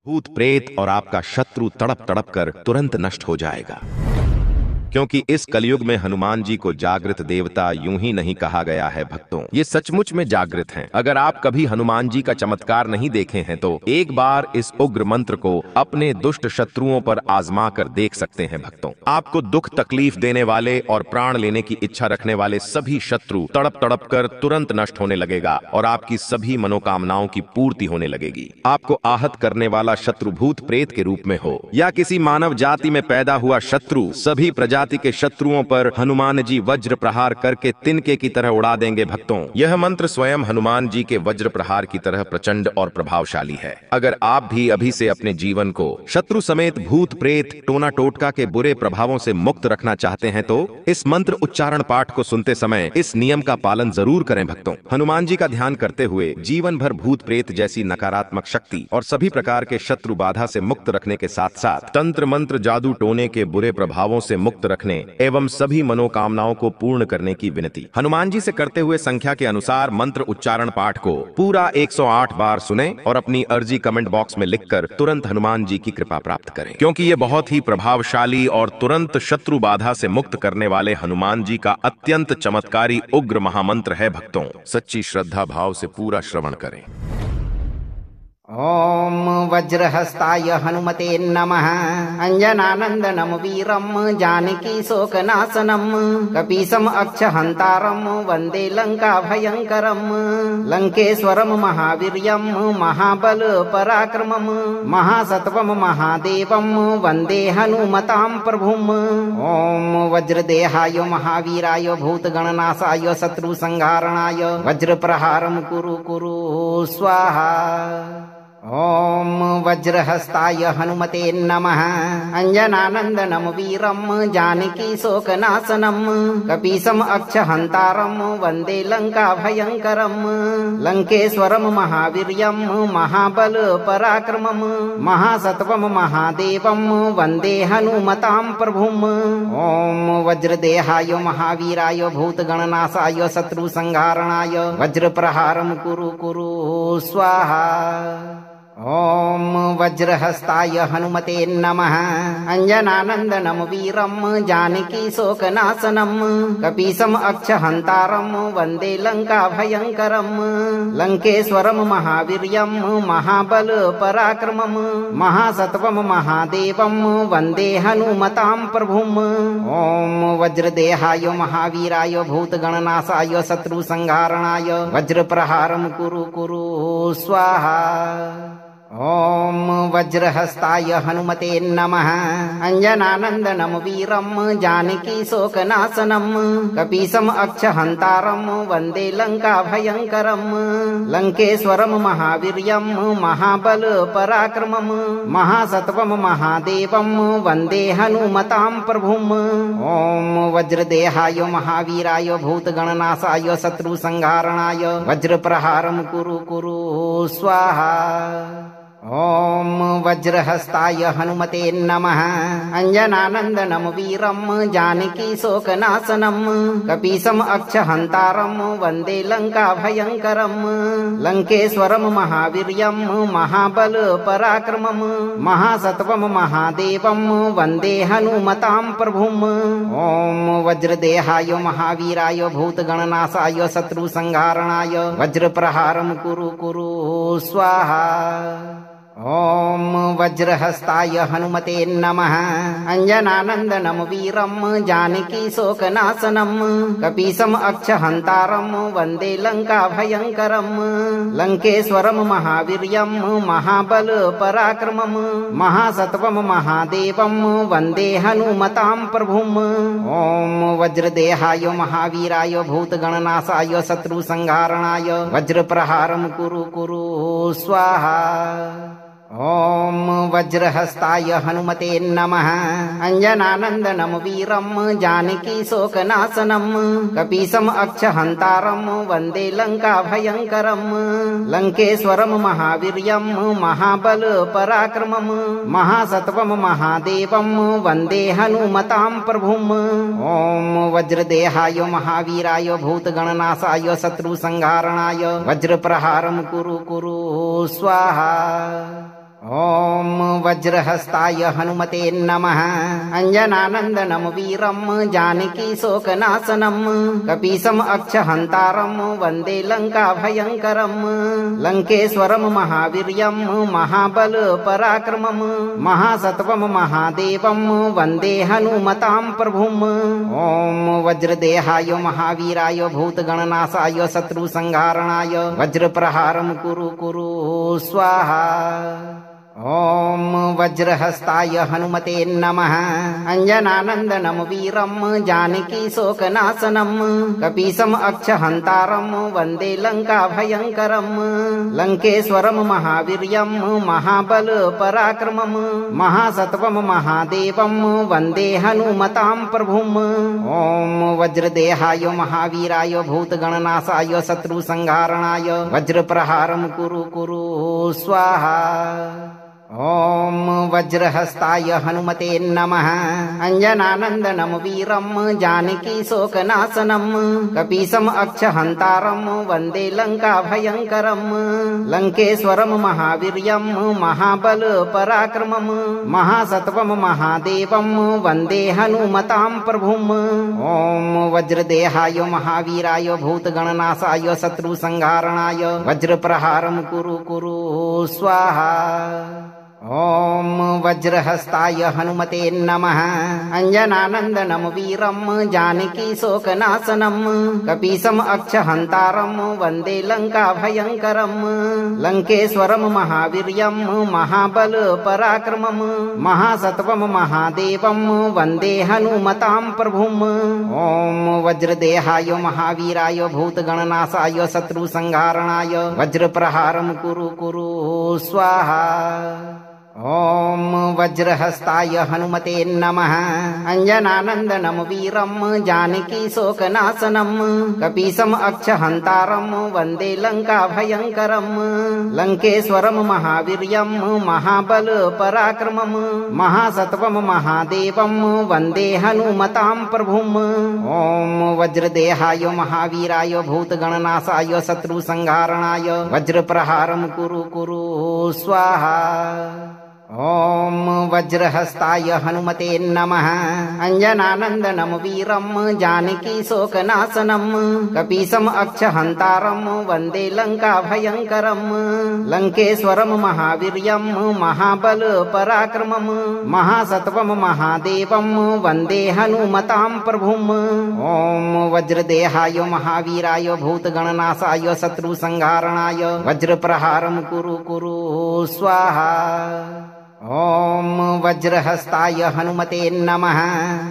भूत प्रेत और आपका शत्रु तड़प तड़प कर तुरंत नष्ट हो जाएगा। क्योंकि इस कलयुग में हनुमान जी को जागृत देवता यूं ही नहीं कहा गया है भक्तों, ये सचमुच में जागृत हैं। अगर आप कभी हनुमान जी का चमत्कार नहीं देखे हैं तो एक बार इस उग्र मंत्र को अपने दुष्ट शत्रुओं पर आजमा कर देख सकते हैं भक्तों। आपको दुख तकलीफ देने वाले और प्राण लेने की इच्छा रखने वाले सभी शत्रु तड़प तड़प कर तुरंत नष्ट होने लगेगा और आपकी सभी मनोकामनाओं की पूर्ति होने लगेगी। आपको आहत करने वाला शत्रु भूत प्रेत के रूप में हो या किसी मानव जाति में पैदा हुआ शत्रु, सभी प्रजाति के शत्रुओं पर हनुमान जी वज्र प्रहार करके तिनके की तरह उड़ा देंगे भक्तों। यह मंत्र स्वयं हनुमान जी के वज्र प्रहार की तरह प्रचंड और प्रभावशाली है। अगर आप भी अभी से अपने जीवन को शत्रु समेत भूत प्रेत टोना टोटका के बुरे प्रभावों से मुक्त रखना चाहते हैं तो इस मंत्र उच्चारण पाठ को सुनते समय इस नियम का पालन जरूर करें भक्तों। हनुमान जी का ध्यान करते हुए जीवन भर भूत प्रेत जैसी नकारात्मक शक्ति और सभी प्रकार के शत्रु बाधा से मुक्त रखने के साथ साथ तंत्र मंत्र जादू टोने के बुरे प्रभावों से मुक्त रखने एवं सभी मनोकामनाओं को पूर्ण करने की विनती। हनुमान जी से करते हुए संख्या के अनुसार मंत्र उच्चारण पाठ को पूरा 108 बार सुनें और अपनी अर्जी कमेंट बॉक्स में लिखकर तुरंत हनुमान जी की कृपा प्राप्त करें, क्योंकि ये बहुत ही प्रभावशाली और तुरंत शत्रु बाधा से मुक्त करने वाले हनुमान जी का अत्यंत चमत्कारी उग्र महामंत्र है भक्तों। सच्ची श्रद्धा भाव से पूरा श्रवण करें। ओम वज्रहस्ताय हनुमते नमः। अंजनानंदनं वीरं जानकी शोकनाशनं कपीशम् अक्षहन्तारं वन्दे लङ्काभयङ्करं। लङ्केश्वरं महावीर्यं महाबल पराक्रमं महासत्वं महादेवं वन्दे हनुमतां प्रभुम्। ओम वज्रदेहाय महावीराय भूतगणनाशाय शत्रुसंहारणाय वज्रप्रहारं कुरु कुरु स्वाहा। ओम वज्रहस्ताय हनुमते नमः। अंजनानंदनं वीरं जानकी शोकनाशनं कपीशम् अक्षहन्तारं वन्दे लङ्काभयङ्करं। लङ्केश्वरं महावीर्यं महाबल पराक्रमं महासत्वं महादेवं वन्दे हनुमतां प्रभुम्। ओम वज्रदेहाय महावीराय भूतगणनाशाय शत्रुसंहारणाय वज्रप्रहारं कुरु कुरु स्वाहा। ओम वज्रहस्ताय हनुमते नमः। अंजनानंदनं वीरं जानकी शोकनाशनं कपीशम् अक्षहन्तारं वन्दे लङ्काभयङ्करं। लङ्केश्वरं महावीर्यं महाबल पराक्रमं महासत्वं महादेवं वन्दे हनुमतां प्रभुम्। ओम वज्रदेहाय महावीराय भूतगणनाशाय शत्रुसंहारणाय वज्रप्रहारं कुरु कुरु स्वाहा। ओम वज्रहस्ताय हनुमते नमः। अंजनानंदनं वीरं जानकी शोकनाशनं कपीशम् अक्षहन्तारं वन्दे लङ्काभयङ्करं। लङ्केश्वरं महावीर्यं महाबल पराक्रमं महासत्वं महादेवं वन्दे हनुमतां प्रभुम्। ओम वज्रदेहाय महावीराय भूतगणनाशाय शत्रुसंहारणाय वज्रप्रहारं कुरु कुरु स्वाहा। ओम वज्रहस्ताय हनुमते नमः। अंजनानंदनं वीरं जानकी शोकनाशनं कपीशम् अक्षहन्तारं वन्दे लङ्काभयङ्करं। लङ्केश्वरं महावीर्यं महाबल पराक्रमं महासत्वं महादेवं वन्दे हनुमतां प्रभुम्। ओम वज्रदेहाय महावीराय भूतगणनाशाय शत्रुसंहारणाय वज्रप्रहारं कुरु कुरु स्वाहा। ओम वज्रहस्ताय हनुमते नमः। अंजनानंदनं वीरं जानकी शोकनाशनं कपीशम् अक्षहन्तारं वन्दे लङ्काभयङ्करं। लङ्केश्वरं महावीर्यं महाबल पराक्रमं महासत्वं महादेवं वन्दे हनुमतां प्रभुम्। ओम वज्रदेहाय महावीराय भूतगणनाशाय शत्रुसंहारणाय वज्रप्रहारं कुरु कुरु स्वाहा। ओम वज्रहस्ताय हनुमते नमः। अंजनानंदनं वीरं जानकी शोकनाशनं कपीशम् अक्षहन्तारं वन्दे लङ्काभयङ्करं। लङ्केश्वरं महावीर्यं महाबल पराक्रमं महासत्वं महादेवं वन्दे हनुमतां प्रभुम्। ओम वज्रदेहाय महावीराय भूतगणनाशाय शत्रुसंहारणाय वज्रप्रहारं कुरु कुरु स्वाहा। ॐ वज्रहस्ताय हनुमते नमः अञ्जनानन्दनं वीरं जानकीशोकनाशनं कपीशम् अक्षहन्तारं वन्दे लङ्काभयङ्करं लङ्केश्वरं महावीर्यं महाबलपराक्रमं महासत्वं महादेवं वन्दे हनुमतां प्रभुम् ॐ वज्रदेहाय महावीराय भूतगणनाशाय शत्रुसंहारणाय वज्रप्रहारं कुरु कुरु स्वाहा। ॐ वज्रहस्ताय हनुमते नमः अञ्जनानन्दनं वीरं जानकीशोकनाशनं कपीशम् अक्षहन्तारं वन्दे लङ्काभयङ्करं लङ्केश्वरं महावीर्यं महाबलपराक्रमं महासत्वं महादेवं वन्दे हनुमतां प्रभुम् ॐ वज्रदेहाय महावीराय भूतगणनाशाय शत्रुसंहारणाय वज्रप्रहारं कुरु कुरु स्वाहा। ॐ वज्रहस्ताय हनुमते नमः अञ्जनानन्दनं वीरं जानकीशोकनाशनं कपीशम् अक्षहन्तारं वन्दे लङ्काभयङ्करं लङ्केश्वरं महावीर्यं महाबलपराक्रमं महासत्वं महादेवं वन्दे हनुमतां प्रभुम् ॐ वज्रदेहाय महावीराय भूतगणनाशाय शत्रुसंहारणाय वज्रप्रहारं कुरु कुरु स्वाहा। ॐ वज्रहस्ताय हनुमते नमः अञ्जनानन्दनं वीरं जानकीशोकनाशनं कपीशम् अक्षहन्तारं वन्दे लङ्काभयङ्करं लङ्केश्वरं महावीर्यं महाबलपराक्रमं महासत्वं महादेवं वन्दे हनुमतां प्रभुम् ॐ वज्रदेहाय महावीराय भूतगणनाशाय शत्रुसंहारणाय वज्रप्रहारं कुरु कुरु स्वाहा। ॐ वज्रहस्ताय हनुमते नमः अञ्जनानन्दनं वीरं जानकीशोकनाशनं कपीशम् अक्षहन्तारं वन्दे लङ्काभयङ्करं लङ्केश्वरं महावीर्यं महाबलपराक्रमं महासत्वं महादेवं वन्दे हनुमतां प्रभुम् ॐ वज्रदेहाय महावीराय भूतगणनाशाय शत्रुसंहारणाय वज्रप्रहारं कुरु कुरु स्वाहा। ॐ वज्रहस्ताय हनुमते नमः अञ्जनानन्दनं वीरं जानकीशोकनाशनं कपीशम् अक्षहन्तारं वन्दे लङ्काभयङ्करं लङ्केश्वरं महावीर्यं महाबलपराक्रमं महासत्वं महादेवं वन्दे हनुमतां प्रभुम् ॐ वज्रदेहाय महावीराय भूतगणनाशाय शत्रुसंहारणाय वज्रप्रहारं कुरु कुरु स्वाहा। ॐ वज्रहस्ताय हनुमते नमः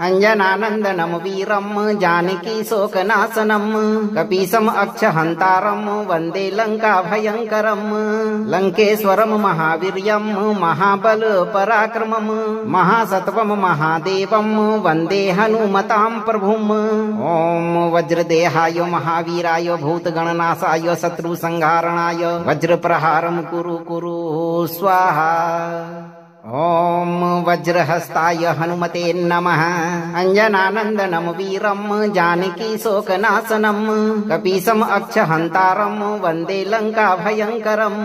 अञ्जनानन्दनं वीरं जानकीशोकनाशनं कपीशम् अक्षहन्तारं वन्दे लङ्काभयङ्करं लङ्केश्वरं महावीर्यं महाबलपराक्रमं महासत्वं महादेवं वन्दे हनुमतां प्रभुम् ॐ वज्रदेहाय महावीराय भूतगणनाशाय शत्रुसंहारणाय वज्रप्रहारं कुरु कुरु स्वाहा। ॐ वज्रहस्ताय हनुमते नमः अञ्जनानन्दनं वीरं जानकीशोकनाशनं कपीशम् अक्षहन्तारं वन्दे लङ्काभयङ्करं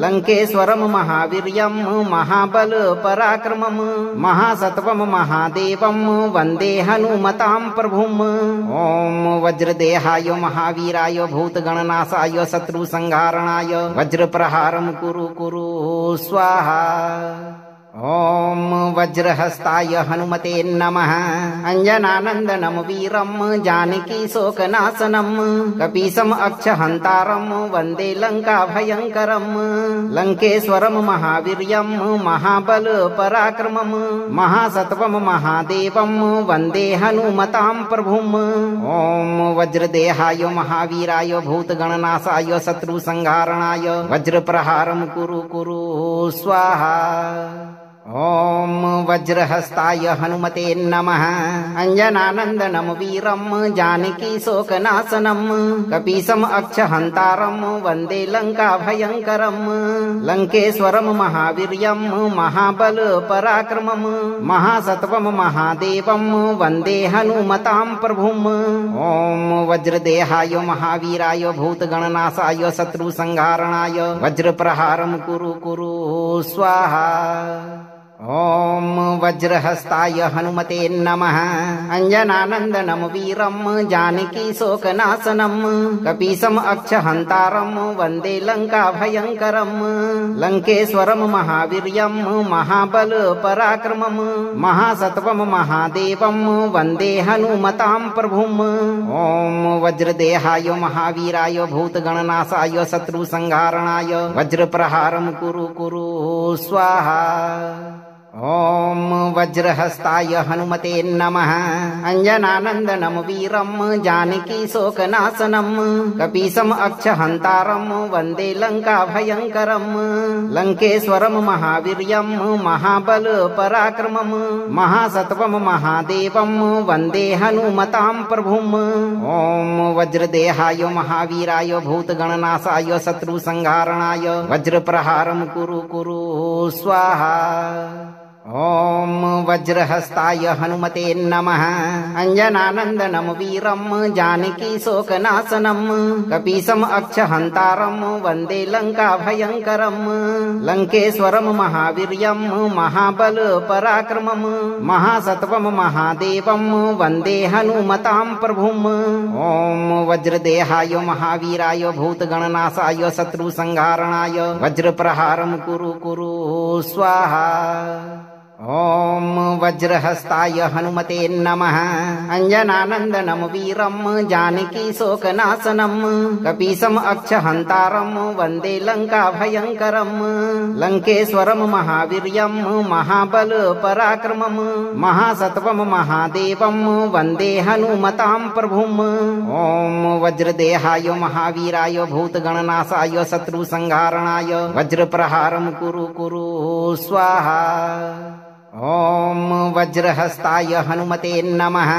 लङ्केश्वरं महावीर्यं महाबलपराक्रमं महासत्वं महादेवं वन्दे हनुमतां प्रभुम् ॐ वज्रदेहाय महावीराय भूतगणनाशाय शत्रुसंहारणाय वज्रप्रहारं कुरु कुरु स्वाहा। ॐ वज्रहस्ताय हनुमते नमः अञ्जनानन्दनं वीरं जानकीशोकनाशनं कपीशम् अक्षहन्तारं वन्दे लङ्काभयङ्करं लङ्केश्वरं महावीर्यं महाबलपराक्रमं महासत्वं महादेवं वन्दे हनुमतां प्रभुम् ॐ वज्रदेहाय महावीराय भूतगणनाशाय शत्रुसंहारणाय वज्रप्रहारं कुरु कुरु स्वाहा। ॐ वज्रहस्ताय हनुमते नमः। अञ्जनानन्दनं वीरं जानकीशोकनाशनं कपीशम् अक्षहन्तारं वन्दे लङ्काभयङ्करं। लङ्केश्वरं महावीर्यं महाबलपराक्रमं महासत्वं महादेवं वन्दे हनुमतां प्रभुम्। ॐ वज्रदेहाय महावीराय भूतगणनाशाय शत्रुसंहारणाय वज्रप्रहारं कुरु कुरु स्वाहा। ॐ वज्रहस्ताय हनुमते नमः। अञ्जनानन्दनं वीरं जानकीशोकनाशनं कपीशम् अक्षहन्तारं वन्दे लङ्काभयङ्करं। लङ्केश्वरं महावीर्यं महाबलपराक्रमं महासत्वं महादेवं वन्दे हनुमतां प्रभुम्। ॐ वज्रदेहाय महावीराय भूतगणनाशाय शत्रुसंहारणाय वज्रप्रहारं कुरु कुरु स्वाहा। ॐ वज्रहस्ताय हनुमते नमः। अञ्जनानन्दनं वीरं जानकीशोकनाशनं कपीशम् अक्षहन्तारं वन्दे लङ्काभयङ्करं। लङ्केश्वरं महावीर्यं महाबलपराक्रमं महासत्वं महादेवं वन्दे हनुमतां प्रभुम्। ॐ वज्रदेहाय महावीराय भूतगणनाशाय शत्रुसंहारणाय वज्रप्रहारं कुरु कुरु स्वाहा। ॐ वज्रहस्ताय हनुमते नमः। अञ्जनानन्दनं वीरं जानकीशोकनाशनं कपीशम् अक्षहन्तारं वन्दे लङ्काभयङ्करं। लङ्केश्वरं महावीर्यं महाबलपराक्रमं महासत्वं महादेवं वन्दे हनुमतां प्रभुम्। ॐ वज्रदेहाय महावीराय भूतगणनाशाय शत्रुसंहारणाय वज्रप्रहारं कुरु कुरु स्वाहा। ॐ वज्रहस्ताय हनुमते नमः। अञ्जनानन्दनं वीरं जानकीशोकनाशनं कपीशम् अक्षहन्तारं वन्दे लङ्काभयङ्करं। लङ्केश्वरं महावीर्यं महाबलपराक्रमं महासत्वं महादेवं वन्दे हनुमतां प्रभुम्। ॐ वज्रदेहाय महावीराय भूतगणनाशाय शत्रुसंहारणाय वज्रप्रहारं कुरु कुरु स्वाहा। ॐ वज्रहस्ताय हनुमते नमः।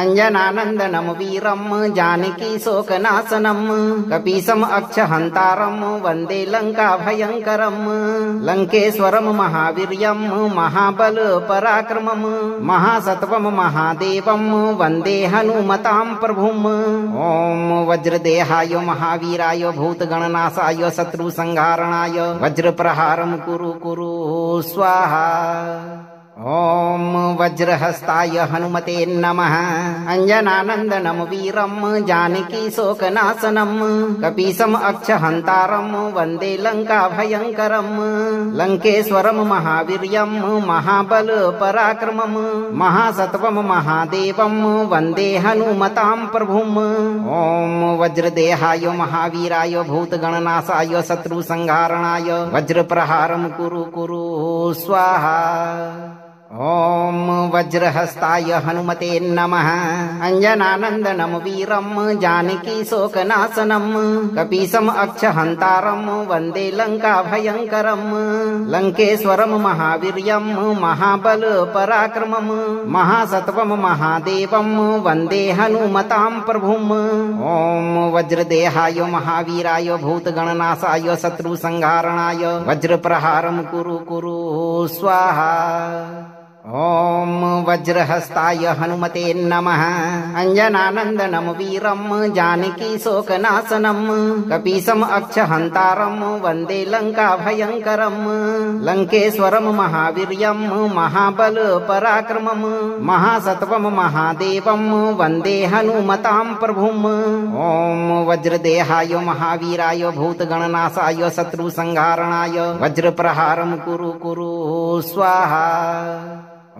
अञ्जनानन्दनं वीरं जानकीशोकनाशनं कपीशम् अक्षहन्तारं वन्दे लङ्काभयङ्करं। लङ्केश्वरं महावीर्यं महाबलपराक्रमं महासत्वं महादेवं वन्दे हनुमतां प्रभुम्। ॐ वज्रदेहाय महावीराय भूतगणनाशाय शत्रुसंहारणाय वज्रप्रहारं कुरु कुरु स्वाहा। ॐ वज्रहस्ताय हनुमते नमः। अञ्जनानन्दनं वीरं जानकीशोकनाशनं कपीशम् अक्षहन्तारं वन्दे लङ्काभयङ्करं। लङ्केश्वरं महावीर्यं महाबलपराक्रमं महासत्वं महादेवं वन्दे हनुमतां प्रभुम्। ॐ वज्रदेहाय महावीराय भूतगणनाशाय शत्रुसंहारणाय वज्रप्रहारं कुरु कुरु स्वाहा। ॐ वज्रहस्ताय हनुमते नमः। अञ्जनानन्दनं वीरं जानकीशोकनाशनं कपीशम् अक्षहन्तारं वन्दे लङ्काभयङ्करं। लङ्केश्वरं महावीर्यं महाबलपराक्रमं महासत्वं महादेवं वन्दे हनुमतां प्रभुम्। ॐ वज्रदेहाय महावीराय भूतगणनाशाय शत्रुसंहारणाय वज्रप्रहारं कुरु कुरु स्वाहा। ॐ वज्रहस्ताय हनुमते नमः। अञ्जनानन्दनं वीरं जानकीशोकनाशनं कपीशम् अक्षहन्तारं वन्दे लङ्काभयङ्करं। लङ्केश्वरं महावीर्यं महाबलपराक्रमं महासत्वं महादेवं वन्दे हनुमतां प्रभुम्। ॐ वज्रदेहाय महावीराय भूतगणनाशाय शत्रुसंहारणाय वज्रप्रहारं कुरु कुरु स्वाहा।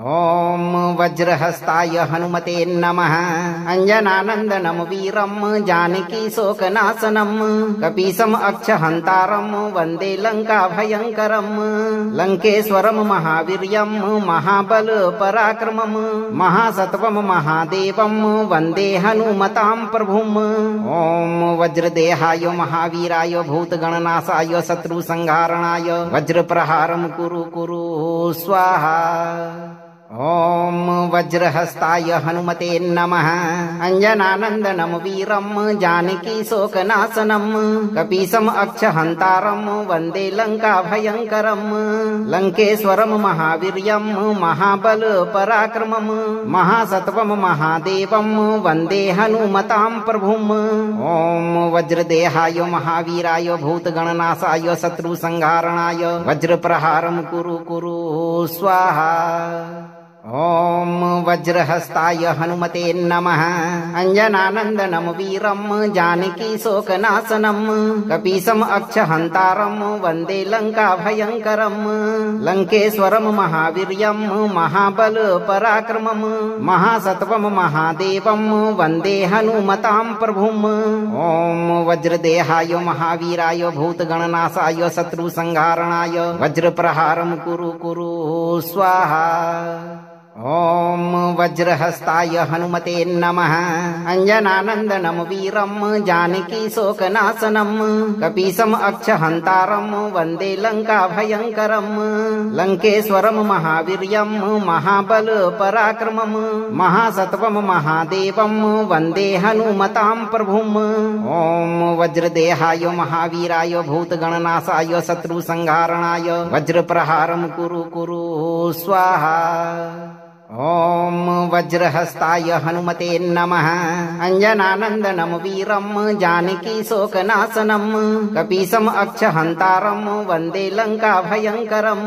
ॐ वज्रहस्ताय हनुमते नमः। अञ्जनानन्दनं वीरं जानकी शोकनाशनं कपीशम् अक्षहन्तारं वन्दे लङ्काभयङ्करं। लङ्केश्वरं महावीर्यं महाबल पराक्रमं महासत्वं महादेवं वन्दे हनुमतां प्रभुम्। ॐ वज्रदेहाय महावीराय भूतगणनाशाय शत्रुसंहारणाय वज्रप्रहारं कुरु कुरु स्वाहा। ॐ वज्रहस्ताय हनुमते नमः। अञ्जनानन्दनं वीरं जानकी शोकनाशनं कपीशम् अक्षहन्तारं वन्दे लङ्काभयङ्करं। लङ्केश्वरं महावीर्यं महाबल पराक्रमं महासत्वं महादेवं वन्दे हनुमतां प्रभुम्। ॐ वज्रदेहाय महावीराय भूतगणनाशाय शत्रुसंहारणाय वज्रप्रहारं कुरु कुरु स्वाहा। ॐ वज्रहस्ताय हनुमते नमः। अञ्जनानन्दनं वीरं जानकी शोकनाशनं कपीशम् अक्षहन्तारं वन्दे लङ्काभयङ्करं। लङ्केश्वरं महावीर्यं महाबल पराक्रमं महासत्वं महादेवं वन्दे हनुमतां प्रभुम्। ॐ वज्रदेहाय महावीराय भूतगणनाशाय शत्रुसंहारणाय वज्रप्रहारं कुरु कुरु स्वाहा। ॐ वज्रहस्ताय हनुमते नमः। अञ्जनानन्दनं वीरं जानकी शोकनाशनं कपीशम् अक्षहन्तारं वन्दे लङ्काभयङ्करं। लङ्केश्वरं महावीर्यं महाबल पराक्रमं महासत्वं महादेवं वन्दे हनुमतां प्रभुम्। ॐ वज्रदेहाय महावीराय भूतगणनाशाय शत्रुसंहारणाय वज्रप्रहारं कुरु कुरु स्वाहा। ॐ वज्रहस्ताय हनुमते नमः। अञ्जनानन्दनं वीरं जानकी शोकनाशनं कपीशम् अक्षहन्तारं वन्दे लङ्काभयङ्करं।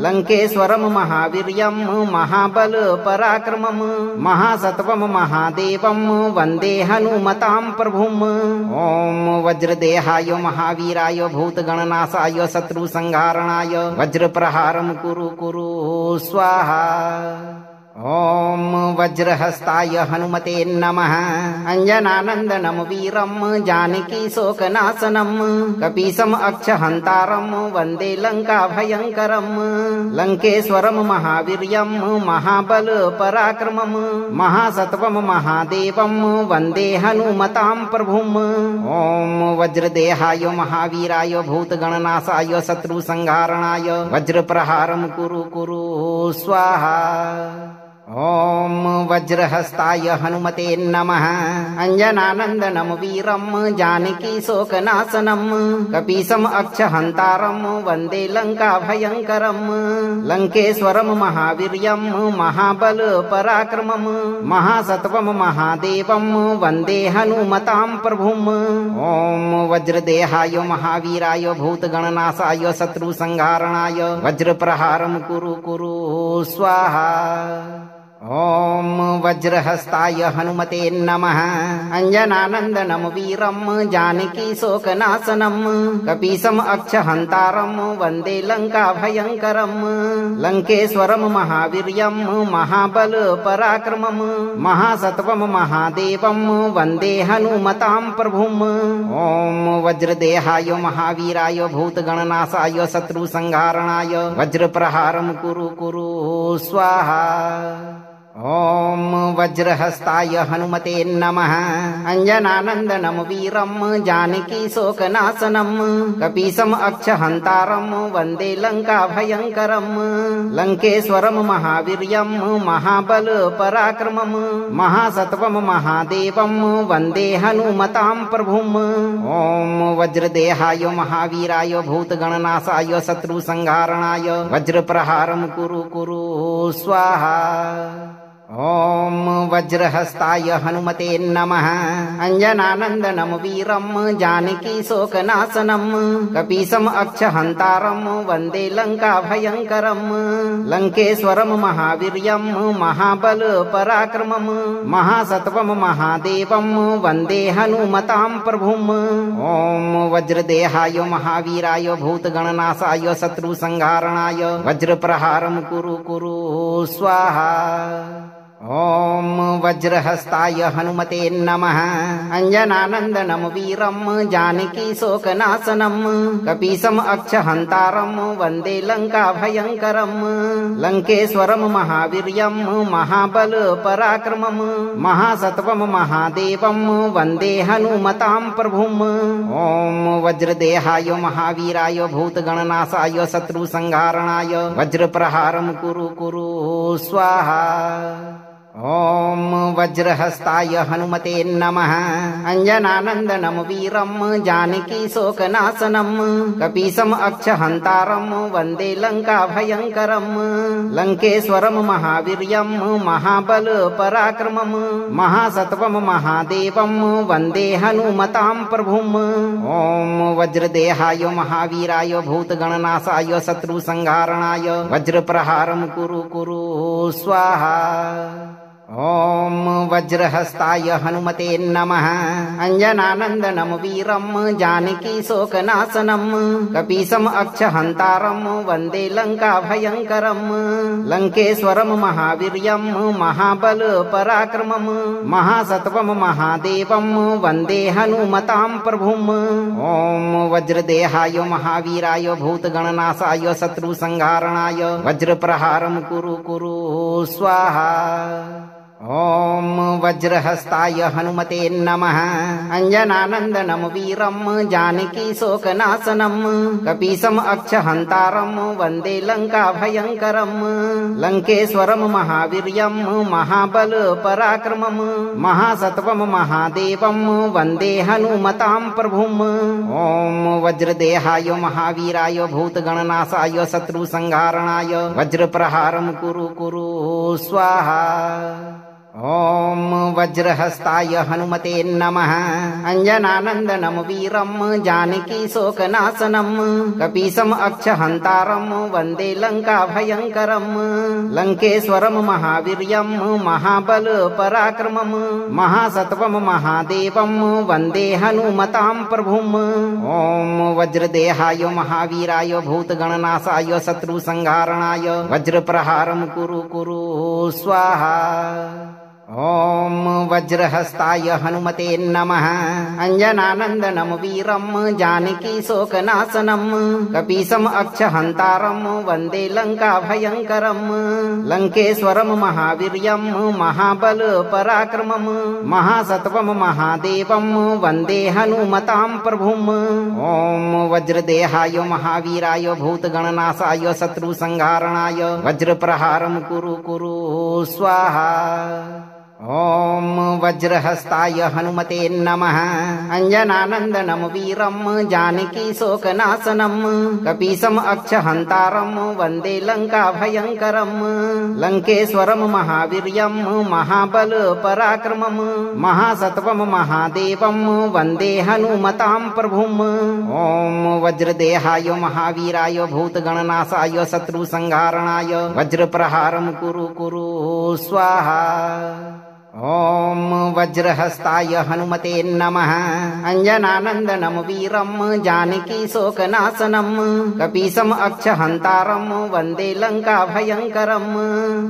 लङ्केश्वरं महावीर्यं महाबल पराक्रमं महासत्वं महादेवं वन्दे हनुमतां प्रभुम्। ॐ वज्रदेहाय महावीराय भूतगणनाशाय शत्रुसंहारणाय वज्रप्रहारं कुरु कुरु स्वाहा। ॐ वज्रहस्ताय हनुमते नमः। अञ्जनानन्दनं वीरं जानकी शोकनाशनं कपीशम् अक्षहन्तारं वन्दे लङ्काभयङ्करं। लङ्केश्वरं महावीर्यं महाबल पराक्रमं महासत्वं महादेवं वन्दे हनुमतां प्रभुम्। ॐ वज्रदेहाय महावीराय भूतगणनाशाय शत्रुसंहारणाय वज्रप्रहारं कुरु कुरु स्वाहा। ॐ वज्रहस्ताय हनुमते नमः। अञ्जनानन्दनं वीरं जानकी शोकनाशनं कपीशम् अक्षहन्तारं वन्दे लङ्काभयङ्करं। लङ्केश्वरं महावीर्यं महाबल पराक्रमं महासत्वं महादेवं वन्दे हनुमतां प्रभुम्। ॐ वज्रदेहाय महावीराय भूतगणनाशाय शत्रुसंहारणाय वज्रप्रहारं कुरु कुरु स्वाहा। ॐ वज्रहस्ताय हनुमते नमः। अञ्जनानन्दनं वीरं जानकी शोकनाशनं कपीशम् अक्षहन्तारं वन्दे लङ्काभयङ्करं। लङ्केश्वरं महावीर्यं महाबल पराक्रमं महासत्वं महादेवं वन्दे हनुमतां प्रभुम्। ॐ वज्रदेहाय महावीराय भूतगणनाशाय शत्रुसंहारणाय वज्रप्रहारं कुरु कुरु स्वाहा। ॐ वज्रहस्ताय हनुमते नमः। अञ्जनानन्दनं वीरं जानकी शोकनाशनं कपीशम् अक्षहन्तारं वन्दे लङ्काभयङ्करं। लङ्केश्वरं महावीर्यं महाबल पराक्रमं महासत्वं महादेवं वन्दे हनुमतां प्रभुम्। ॐ वज्रदेहाय महावीराय भूतगणनाशाय शत्रुसंहारणाय वज्रप्रहारं कुरु कुरु स्वाहा। ॐ वज्रहस्ताय हनुमते नमः अञ्जनानन्दनं वीरं जानकीशोकनाशनं कपीशम् अक्षहन्तारं वन्दे लङ्काभयङ्करं लङ्केश्वरं महावीर्यं महाबलपराक्रमं महासत्वं महादेवं वन्दे हनुमतां प्रभुम् ॐ वज्रदेहाय महावीराय भूतगणनाशाय शत्रुसंहारणाय वज्रप्रहारं कुरु कुरु स्वाहा। ॐ वज्रहस्ताय हनुमते नमः अञ्जनानन्दनं वीरं जानकीशोकनाशनं कपीशम् अक्षहन्तारं वन्दे लङ्काभयङ्करं लङ्केश्वरं महावीर्यं महाबलपराक्रमं महासत्वं महादेवं वन्दे हनुमतां प्रभुम् ॐ वज्रदेहाय महावीराय भूतगणनाशाय शत्रुसंहारणाय वज्रप्रहारं कुरु कुरु स्वाहा। ॐ वज्रहस्ताय हनुमते नमः अञ्जनानन्दनं वीरं जानकीशोकनाशनं कपीशम् अक्षहन्तारं वन्दे लङ्काभयङ्करं लङ्केश्वरं महावीर्यं महाबलपराक्रमं महासत्वं महादेवं वन्दे हनुमतां प्रभुम् ॐ वज्रदेहाय महावीराय भूतगणनाशाय शत्रुसंहारणाय वज्रप्रहारं कुरु कुरु स्वाहा। ॐ वज्रहस्ताय हनुमते नमः अञ्जनानन्दनं वीरं जानकीशोकनाशनं कपीशम् अक्षहन्तारं वन्दे लङ्काभयङ्करं लङ्केश्वरं महावीर्यं महाबलपराक्रमं महासत्वं महादेवं वन्दे हनुमतां प्रभुम् ॐ वज्रदेहाय महावीराय भूतगणनाशाय शत्रुसंहारणाय वज्रप्रहारं कुरु कुरु स्वाहा। ॐ वज्रहस्ताय हनुमते नमः अञ्जनानन्दनं वीरं जानकीशोकनाशनं कपीशम् अक्षहन्तारं वन्दे लङ्काभयङ्करं लङ्केश्वरं महावीर्यं महाबलपराक्रमं महासत्वं महादेवं वन्दे हनुमतां प्रभुम् ॐ वज्रदेहाय महावीराय भूतगणनाशाय शत्रुसंहारणाय वज्रप्रहारं कुरु कुरु स्वाहा। ॐ वज्रहस्ताय हनुमते नमः अञ्जनानन्दनं वीरं जानकीशोकनाशनं कपीशम् अक्षहन्तारं वन्दे लङ्काभयङ्करं लङ्केश्वरं महावीर्यं महाबलपराक्रमं महासत्वं महादेवं वन्दे हनुमतां प्रभुम् ॐ वज्रदेहाय महावीराय भूतगणनाशाय शत्रुसंहारणाय वज्रप्रहारं कुरु कुरु स्वाहा। ॐ वज्रहस्ताय हनुमते नमः अञ्जनानन्दनं वीरं जानकीशोकनाशनं कपीशम् अक्षहन्तारं वन्दे लङ्काभयङ्करं लङ्केश्वरं महावीर्यं महाबलपराक्रमं महासत्वं महादेवं वन्दे हनुमतां प्रभुम् ॐ वज्रदेहाय महावीराय भूतगणनाशाय शत्रुसंहारणाय वज्रप्रहारं कुरु कुरु स्वाहा। ॐ वज्रहस्ताय हनुमते नमः अञ्जनानन्दनं वीरं जानकीशोकनाशनं कपीशम् अक्षहन्तारं वन्दे लङ्काभयङ्करं लङ्केश्वरं महावीर्यं महाबलपराक्रमं महासत्वं महादेवं वन्दे हनुमतां प्रभुम् ॐ वज्रदेहाय महावीराय भूतगणनाशाय शत्रुसंहारणाय वज्रप्रहारं कुरु कुरु स्वाहा। ॐ वज्रहस्ताय हनुमते नमः अञ्जनानन्दनं वीरं जानकीशोकनाशनं कपीशम् अक्षहन्तारं वन्दे लङ्काभयङ्करं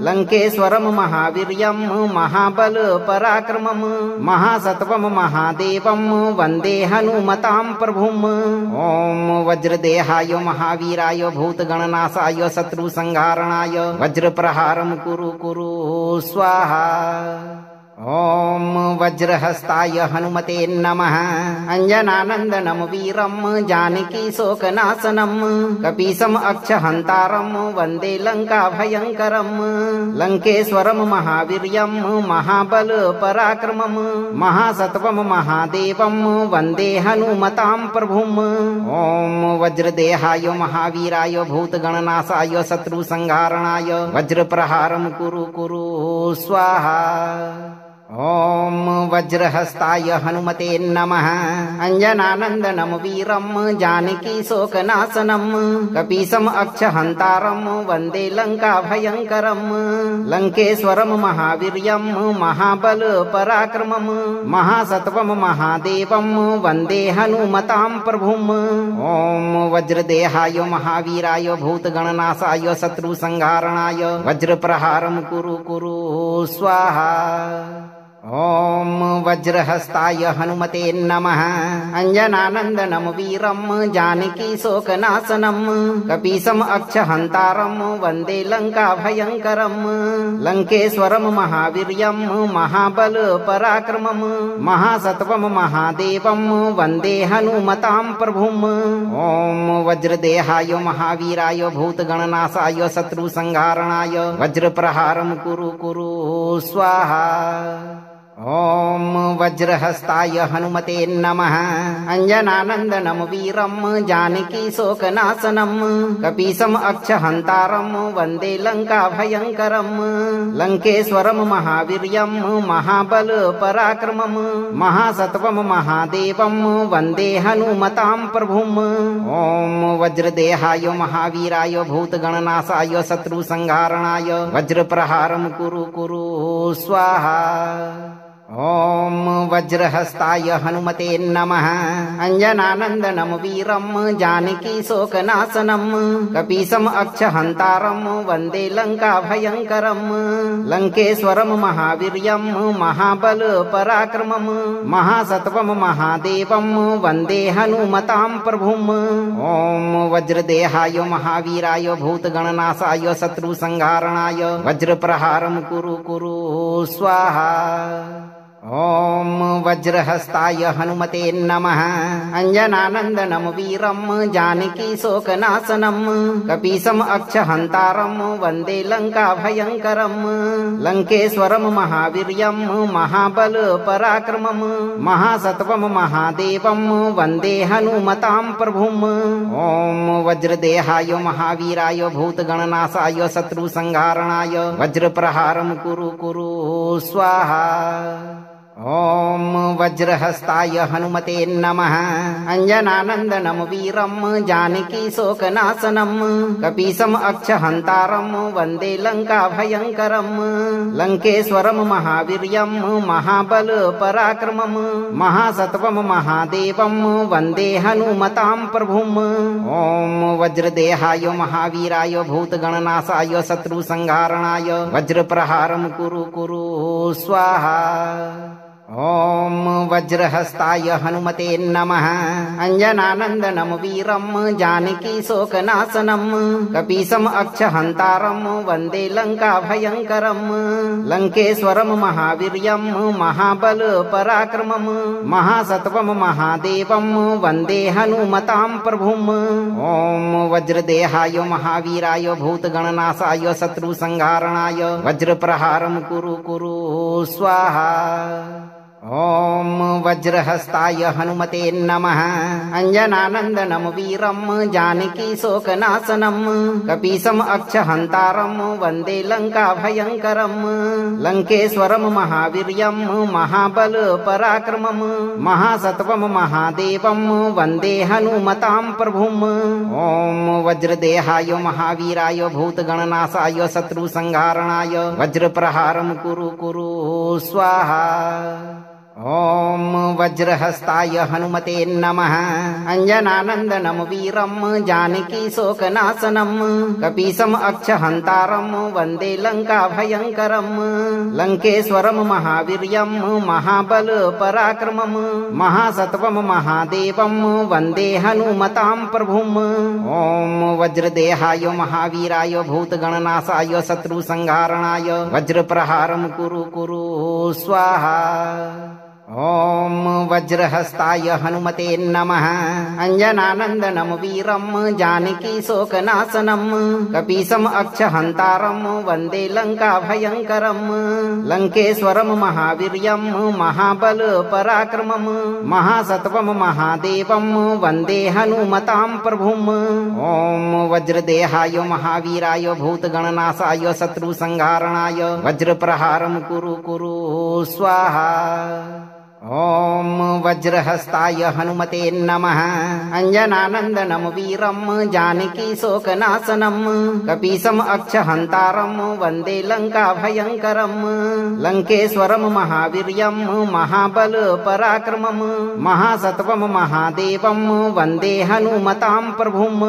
लङ्केश्वरं महावीर्यं महाबलपराक्रमं महासत्वं महादेवं वन्दे हनुमतां प्रभुम् ॐ वज्रदेहाय महावीराय भूतगणनाशाय शत्रुसंहारणाय वज्रप्रहारं कुरु कुरु स्वाहा। ॐ वज्रहस्ताय हनुमते नमः। अञ्जनानन्दनं वीरं जानकी शोकनाशनं कपीशम् अक्षहन्तारं वन्दे लङ्काभयङ्करं। लङ्केश्वरं महावीर्यं महाबल पराक्रमं महासत्वं महादेवं वन्दे हनुमतां प्रभुम्। ॐ वज्रदेहाय महावीराय भूतगणनाशाय शत्रुसंहारणाय वज्रप्रहारं कुरु कुरु स्वाहा। ॐ वज्रहस्ताय हनुमते नमः। अञ्जनानन्दनं वीरं जानकी शोकनाशनं कपीशम् अक्षहन्तारं वन्दे लङ्काभयङ्करं। लङ्केश्वरं महावीर्यं महाबल पराक्रमं महासत्वं महादेवं वन्दे हनुमतां प्रभुम्। ॐ वज्रदेहाय महावीराय भूतगणनाशाय शत्रुसंहारणाय वज्रप्रहारं कुरु कुरु स्वाहा। ॐ वज्रहस्ताय हनुमते नमः। अञ्जनानन्दनं वीरं जानकी शोकनाशनं कपीशम् अक्षहन्तारं वन्दे लङ्काभयङ्करं। लङ्केश्वरं महावीर्यं महाबल पराक्रमं महासत्वं महादेवं वन्दे हनुमतां प्रभुम्। ॐ वज्रदेहाय महावीराय भूतगणनाशाय शत्रुसंहारणाय वज्रप्रहारं कुरु कुरु स्वाहा। ॐ वज्रहस्ताय हनुमते नमः। अञ्जनानन्दनं वीरं जानकी शोकनाशनं कपीशम् अक्षहन्तारं वन्दे लङ्काभयङ्करं। लङ्केश्वरं महावीर्यं महाबल पराक्रमं महासत्वं महादेवं वन्दे हनुमतां प्रभुम्। ॐ वज्रदेहाय महावीराय भूतगणनाशाय शत्रुसंहारणाय वज्रप्रहारं कुरु कुरु स्वाहा। ॐ वज्रहस्ताय हनुमते नमः। अञ्जनानन्दनं वीरं जानकी शोकनाशनं कपीशम् अक्षहन्तारं वन्दे लङ्काभयङ्करं। लङ्केश्वरं महावीर्यं महाबल पराक्रमं महासत्वं महादेवं वन्दे हनुमतां प्रभुम्। ॐ वज्रदेहाय महावीराय भूतगणनाशाय शत्रुसंहारणाय वज्रप्रहारं कुरु कुरु स्वाहा। ॐ वज्रहस्ताय हनुमते नमः। अञ्जनानन्दनं वीरं जानकी शोकनाशनं कपीशम् अक्षहन्तारं वन्दे लङ्काभयङ्करं। लङ्केश्वरं महावीर्यं महाबल पराक्रमं महासत्वं महादेवं वन्दे हनुमतां प्रभुम्। ॐ वज्रदेहाय महावीराय भूतगणनाशाय शत्रुसंहारणाय वज्रप्रहारं कुरु कुरु स्वाहा। ॐ वज्रहस्ताय हनुमते नमः। अञ्जनानन्दनं वीरं जानकी शोकनाशनं कपीशम् अक्षहन्तारं वन्दे लङ्काभयङ्करं। लङ्केश्वरं महावीर्यं महाबल पराक्रमं महासत्वं महादेवं वन्दे हनुमतां प्रभुम्। ॐ वज्रदेहाय महावीराय भूतगणनाशाय शत्रुसंहारणाय वज्रप्रहारं कुरु कुरु स्वाहा। ॐ वज्रहस्ताय हनुमते नमः। अञ्जनानन्दनं वीरं जानकी शोकनाशनं कपीशम् अक्षहन्तारं वन्दे लङ्काभयङ्करं। लङ्केश्वरं महावीर्यं महाबल पराक्रमं महासत्वं महादेवं वन्दे हनुमतां प्रभुम्। ॐ वज्रदेहाय महावीराय भूतगणनाशाय शत्रुसंहारणाय वज्रप्रहारं कुरु कुरु स्वाहा। ॐ वज्रहस्ताय हनुमते नमः। अञ्जनानन्दनं वीरं जानकी शोकनाशनं कपीशम् अक्षहन्तारं वन्दे लङ्काभयङ्करं। लङ्केश्वरं महावीर्यं महाबल पराक्रमं महासत्वं महादेवं वन्दे हनुमतां प्रभुम्। ॐ वज्रदेहाय महावीराय भूतगणनाशाय शत्रुसंहारणाय वज्रप्रहारं कुरु कुरु स्वाहा। ॐ वज्रहस्ताय हनुमते नमः अञ्जनानन्दनं वीरं जानकीशोकनाशनं कपीशम् अक्षहन्तारं वन्दे लङ्काभयङ्करं लङ्केश्वरं महावीर्यं महाबलपराक्रमं महासत्वं महादेवं वन्दे हनुमतां प्रभुम् ॐ वज्रदेहाय महावीराय भूतगणनाशाय शत्रुसंहारणाय वज्रप्रहारं कुरु कुरु स्वाहा। ॐ वज्रहस्ताय हनुमते नमः अञ्जनानन्दनं वीरं जानकीशोकनाशनं कपीशम् अक्षहन्तारं वन्दे लङ्काभयङ्करं लङ्केश्वरं महावीर्यं महाबलपराक्रमं महासत्वं महादेवं वन्दे हनुमतां प्रभुम् ॐ वज्रदेहाय महावीराय भूतगणनाशाय शत्रुसंहारणाय वज्रप्रहारं कुरु कुरु स्वाहा। ॐ वज्रहस्ताय हनुमते नमः अञ्जनानन्दनं वीरं जानकीशोकनाशनं कपीशम् अक्षहन्तारं वन्दे लङ्काभयङ्करं लङ्केश्वरं महावीर्यं महाबलपराक्रमं महासत्वं महादेवं वन्दे हनुमतां प्रभुम्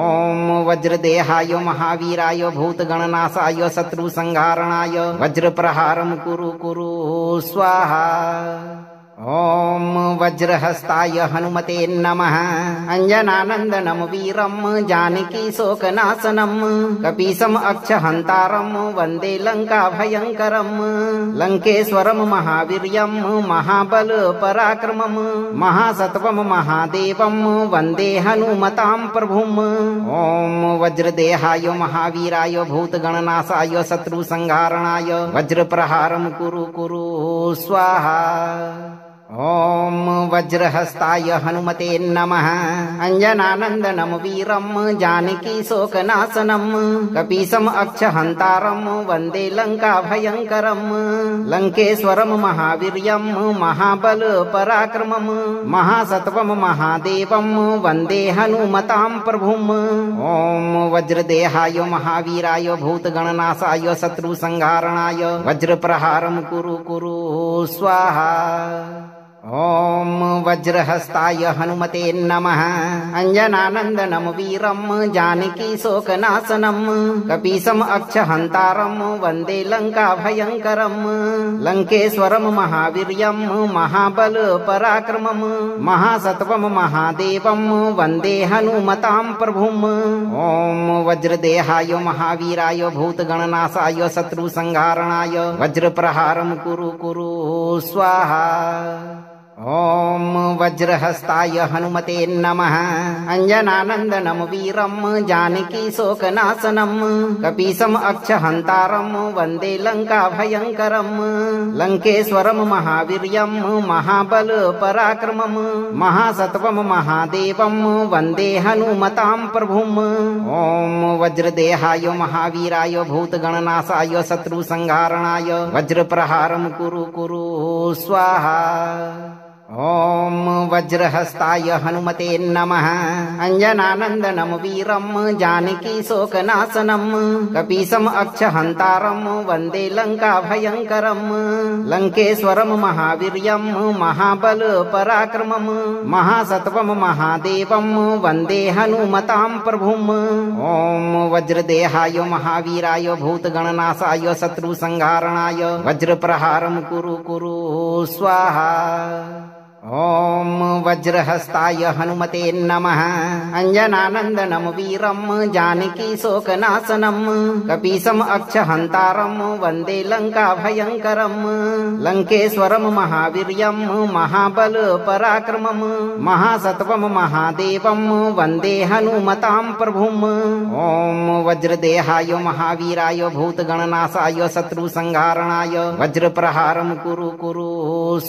ॐ वज्रदेहाय महावीराय भूतगणनाशाय शत्रुसंहारणाय वज्रप्रहारं कुरु कुरु स्वाहा। ॐ वज्रहस्ताय हनुमते नमः अञ्जनानन्दनं वीरं जानकीशोकनाशनं कपीशम् अक्षहन्तारं वन्दे लङ्काभयङ्करं लङ्केश्वरं महावीर्यं महाबलपराक्रमं महासत्वं महादेवं वन्दे हनुमतां प्रभुम् ॐ वज्रदेहाय महावीराय भूतगणनाशाय शत्रुसंहारणाय वज्रप्रहारं कुरु कुरु स्वाहा। ॐ वज्रहस्ताय हनुमते नमः अञ्जनानन्दनं वीरं जानकीशोकनाशनं कपीशम् अक्षहन्तारं वन्दे लङ्काभयङ्करं लङ्केश्वरं महावीर्यं महाबलपराक्रमं महासत्वं महादेवं वन्दे हनुमतां प्रभुम् ॐ वज्रदेहाय महावीराय भूतगणनाशाय शत्रुसंहारणाय वज्रप्रहारं कुरु कुरु स्वाहा। ॐ वज्रहस्ताय हनुमते नमः अञ्जनानन्दनं वीरं जानकीशोकनाशनं कपीशम् अक्षहन्तारं वन्दे लङ्काभयङ्करं लङ्केश्वरं महावीर्यं महाबलपराक्रमं महासत्वं महादेवं वन्दे हनुमतां प्रभुम् ॐ वज्रदेहाय महावीराय भूतगणनाशाय शत्रुसंहारणाय वज्रप्रहारं कुरु कुरु स्वाहा। ॐ वज्रहस्ताय हनुमते नमः अञ्जनानन्दनं वीरं जानकीशोकनाशनं कपीशम् अक्षहन्तारं वन्दे लङ्काभयङ्करं लङ्केश्वरं महावीर्यं महाबलपराक्रमं महासत्वं महादेवं वन्दे हनुमतां प्रभुम् ॐ वज्रदेहाय महावीराय भूतगणनाशाय शत्रुसंहारणाय वज्रप्रहारं कुरु कुरु स्वाहा। ॐ वज्रहस्ताय हनुमते नमः अञ्जनानन्दनं वीरं जानकीशोकनाशनं कपीशम् अक्षहन्तारं वन्दे लङ्काभयङ्करं लङ्केश्वरं महावीर्यं महाबलपराक्रमं महासत्वं महादेवं वन्दे हनुमतां प्रभुम् ॐ वज्रदेहाय महावीराय भूतगणनाशाय शत्रुसंहारणाय वज्रप्रहारं कुरु कुरु स्वाहा। ॐ वज्रहस्ताय हनुमते नमः अञ्जनानन्दनं वीरं जानकीशोकनाशनं कपीशम् अक्षहन्तारं वन्दे लङ्काभयङ्करं लङ्केश्वरं महावीर्यं महाबलपराक्रमं महासत्वं महादेवं वन्दे हनुमतां प्रभुम् ॐ वज्रदेहाय महावीराय भूतगणनाशाय शत्रुसंहारणाय वज्रप्रहारं कुरु कुरु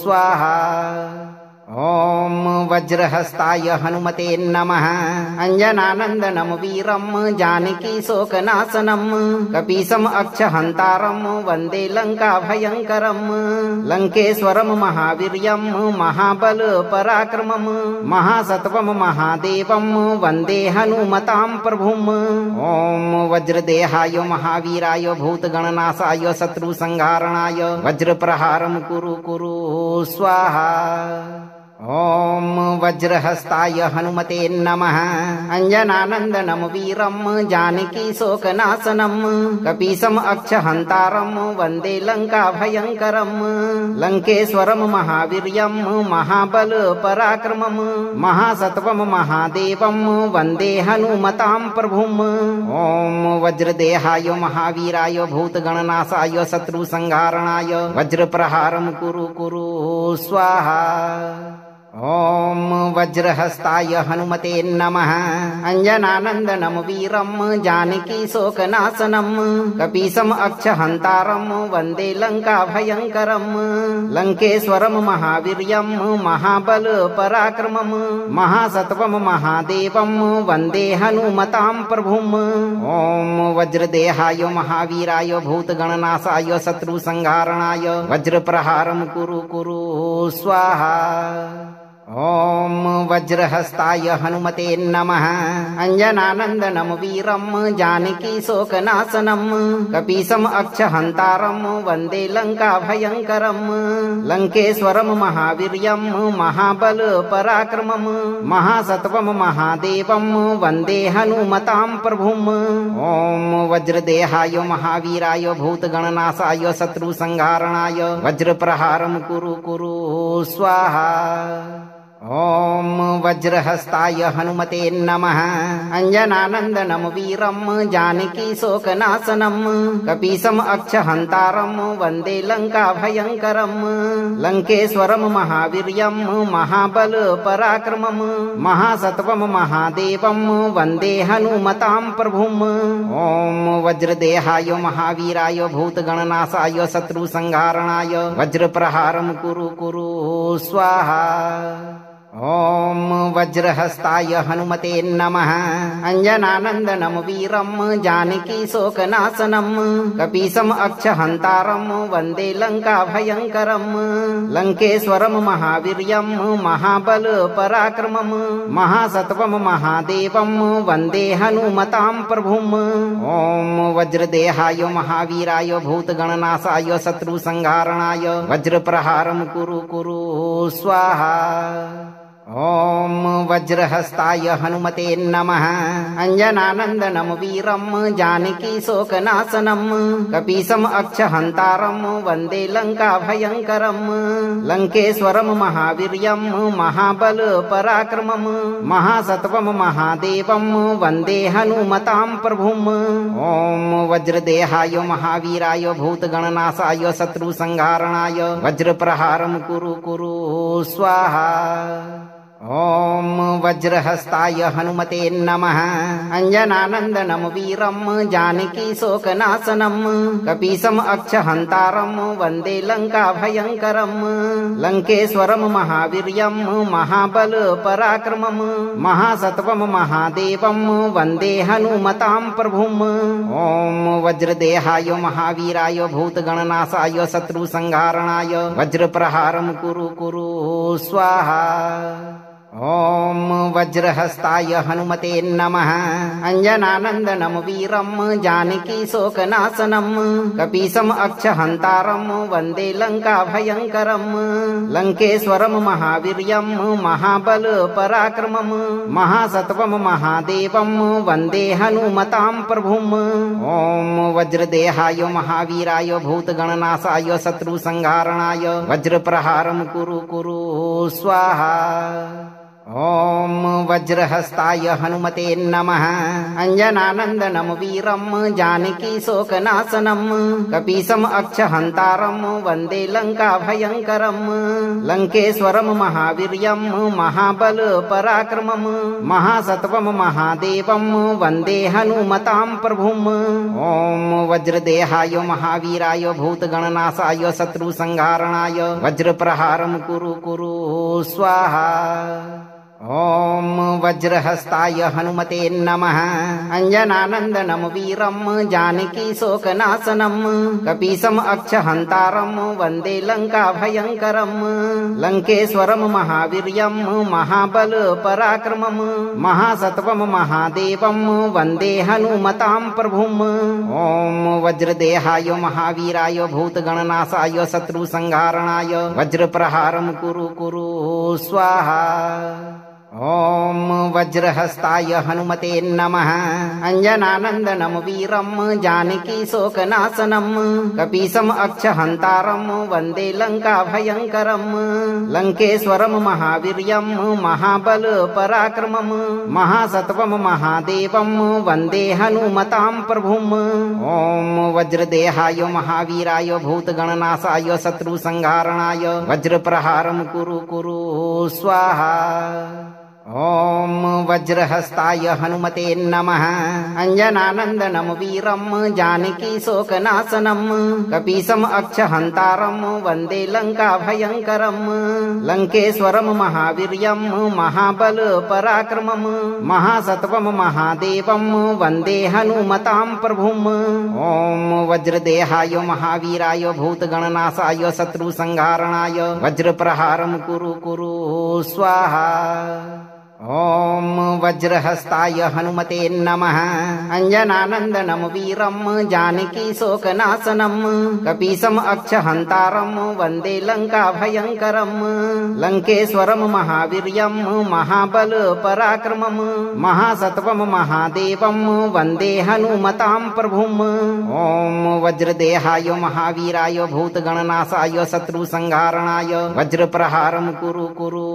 स्वाहा। ॐ वज्रहस्ताय हनुमते नमः। अञ्जनानन्दनं वीरं जानकीशोकनाशनं कपीशम् अक्षहन्तारं वन्दे लङ्काभयङ्करं। लङ्केश्वरं महावीर्यं महाबलपराक्रमं महासत्त्वं महादेवं वन्दे हनुमतां प्रभुम्। ॐ वज्रदेहाय महावीराय भूतगणनाशाय शत्रुसंहारणाय वज्रप्रहारं कुरु कुरु स्वाहा। ॐ वज्रहस्ताय हनुमते नमः। अञ्जनानन्दनं वीरं जानकीशोकनाशनं कपीशम् अक्षहन्तारं वन्दे लङ्काभयङ्करं। लङ्केश्वरं महावीर्यं महाबलपराक्रमं महासत्त्वं महादेवं वन्दे हनुमतां प्रभुम्। ॐ वज्रदेहाय महावीराय भूतगणनाशाय शत्रुसंहारणाय वज्रप्रहारं कुरु कुरु स्वाहा। ॐ वज्रहस्ताय हनुमते नमः। अञ्जनानन्दनं वीरं जानकीशोकनाशनं कपीशम् अक्षहन्तारं वन्दे लङ्काभयङ्करं। लङ्केश्वरं महावीर्यं महाबलपराक्रमं महासत्त्वं महादेवं वन्दे हनुमतां प्रभुम्। ॐ वज्रदेहाय महावीराय भूतगणनाशाय शत्रुसंहारणाय वज्रप्रहारं कुरु कुरु स्वाहा। ॐ वज्रहस्ताय हनुमते नमः। अञ्जनानन्दनं वीरं जानकीशोकनाशनं कपीशम् अक्षहन्तारं वन्दे लङ्काभयङ्करं। लङ्केश्वरं महावीर्यं महाबलपराक्रमं महासत्त्वं महादेवं वन्दे हनुमतां प्रभुम्। ॐ वज्रदेहाय महावीराय भूतगणनाशाय शत्रुसंहारणाय वज्रप्रहारं कुरु कुरु स्वाहा। ॐ वज्रहस्ताय हनुमते नमः। अञ्जनानन्दनं वीरं जानकीशोकनाशनं कपीशम् अक्षहन्तारं वन्दे लङ्काभयङ्करं। लङ्केश्वरं महावीर्यं महाबलपराक्रमं महासत्त्वं महादेवं वन्दे हनुमतां प्रभुम्। ॐ वज्रदेहाय महावीराय भूतगणनाशाय शत्रुसंहारणाय वज्रप्रहारं कुरु कुरु स्वाहा। ॐ वज्रहस्ताय हनुमते नमः। अञ्जनानन्दनं वीरं जानकीशोकनाशनं कपीशम् अक्षहन्तारं वन्दे लङ्काभयङ्करं। लङ्केश्वरं महावीर्यं महाबलपराक्रमं महासत्त्वं महादेवं वन्दे हनुमतां प्रभुम्। ॐ वज्रदेहाय महावीराय भूतगणनाशाय शत्रुसंहारणाय वज्रप्रहारं कुरु कुरु स्वाहा। ॐ वज्रहस्ताय हनुमते नमः। अञ्जनानन्दनं वीरं जानकीशोकनाशनं कपीशम् अक्षहन्तारं वन्दे लङ्काभयङ्करं। लङ्केश्वरं महावीर्यं महाबलपराक्रमं महासत्त्वं महादेवं वन्दे हनुमतां प्रभुम्। ॐ वज्रदेहाय महावीराय भूतगणनाशाय शत्रुसंहारणाय वज्रप्रहारं कुरु कुरु स्वाहा। ॐ वज्रहस्ताय हनुमते नमः। अञ्जनानन्दनं वीरं जानकीशोकनाशनं कपीशम् अक्षहन्तारं वन्दे लङ्काभयङ्करं। लङ्केश्वरं महावीर्यं महाबलपराक्रमं महासत्त्वं महादेवं वन्दे हनुमतां प्रभुम्। ॐ वज्रदेहाय महावीराय भूतगणनाशाय शत्रुसंहारणाय वज्रप्रहारं कुरु कुरु स्वाहा। ॐ वज्रहस्ताय हनुमते नमः। अञ्जनानन्दनं वीरं जानकीशोकनाशनं कपीशम् अक्षहन्तारं वन्दे लङ्काभयङ्करं। लङ्केश्वरं महावीर्यं महाबलपराक्रमं महासत्त्वं महादेवं वन्दे हनुमतां प्रभुम्। ॐ वज्रदेहाय महावीराय भूतगणनाशाय शत्रुसंहारणाय वज्रप्रहारं कुरु कुरु स्वाहा। ॐ वज्रहस्ताय हनुमते नमः। अञ्जनानन्दनं वीरं जानकीशोकनाशनं कपीशम् अक्षहन्तारं वन्दे लङ्काभयङ्करं। लङ्केश्वरं महावीर्यं महाबलपराक्रमं महासत्वं महादेवं वन्दे हनुमतां प्रभुम्। ॐ वज्रदेहाय महावीराय भूतगणनाशाय शत्रुसंहारणाय वज्रप्रहारं कुरु कुरु स्वाहा। ॐ वज्रहस्ताय हनुमते नमः। अञ्जनानन्दनं वीरं जानकीशोकनाशनं कपीशम् अक्षहन्तारं वन्दे लङ्काभयङ्करं। लङ्केश्वरं महावीर्यं महाबलपराक्रमं महासत्वं महादेवं वन्दे हनुमतां प्रभुम्। ॐ वज्रदेहाय महावीराय भूतगणनाशाय शत्रुसंहारणाय वज्रप्रहारं कुरु कुरु स्वाहा। ॐ वज्रहस्ताय हनुमते नमः। अञ्जनानन्दनं वीरं जानकीशोकनाशनं कपीशम् अक्षहन्तारं वन्दे लङ्काभयङ्करं। लङ्केश्वरं महावीर्यं महाबलपराक्रमं महासत्वं महादेवं वन्दे हनुमतां प्रभुम्। ॐ वज्रदेहाय महावीराय भूतगणनाशाय शत्रुसंहारणाय वज्रप्रहारं कुरु कुरु स्वाहा। ॐ वज्रहस्ताय हनुमते नमः। अञ्जनानन्दनं वीरं जानकीशोकनाशनं कपीशम् अक्षहन्तारं वन्दे लङ्काभयङ्करं। लङ्केश्वरं महावीर्यं महाबलपराक्रमं महासत्वं महादेवं वन्दे हनुमतां प्रभुम्। ॐ वज्रदेहाय महावीराय भूतगणनाशाय शत्रुसंहारणाय वज्रप्रहारं कुरु कुरु स्वाहा। ॐ वज्रहस्ताय हनुमते नमः। अञ्जनानन्दनं वीरं जानकीशोकनाशनं कपीशम् अक्षहन्तारं वन्दे लङ्काभयङ्करं। लङ्केश्वरं महावीर्यं महाबलपराक्रमं महासत्वं महादेवं वन्दे हनुमतां प्रभुम्। ॐ वज्रदेहाय महावीराय भूतगणनाशाय शत्रुसंहारणाय वज्रप्रहारं कुरु कुरु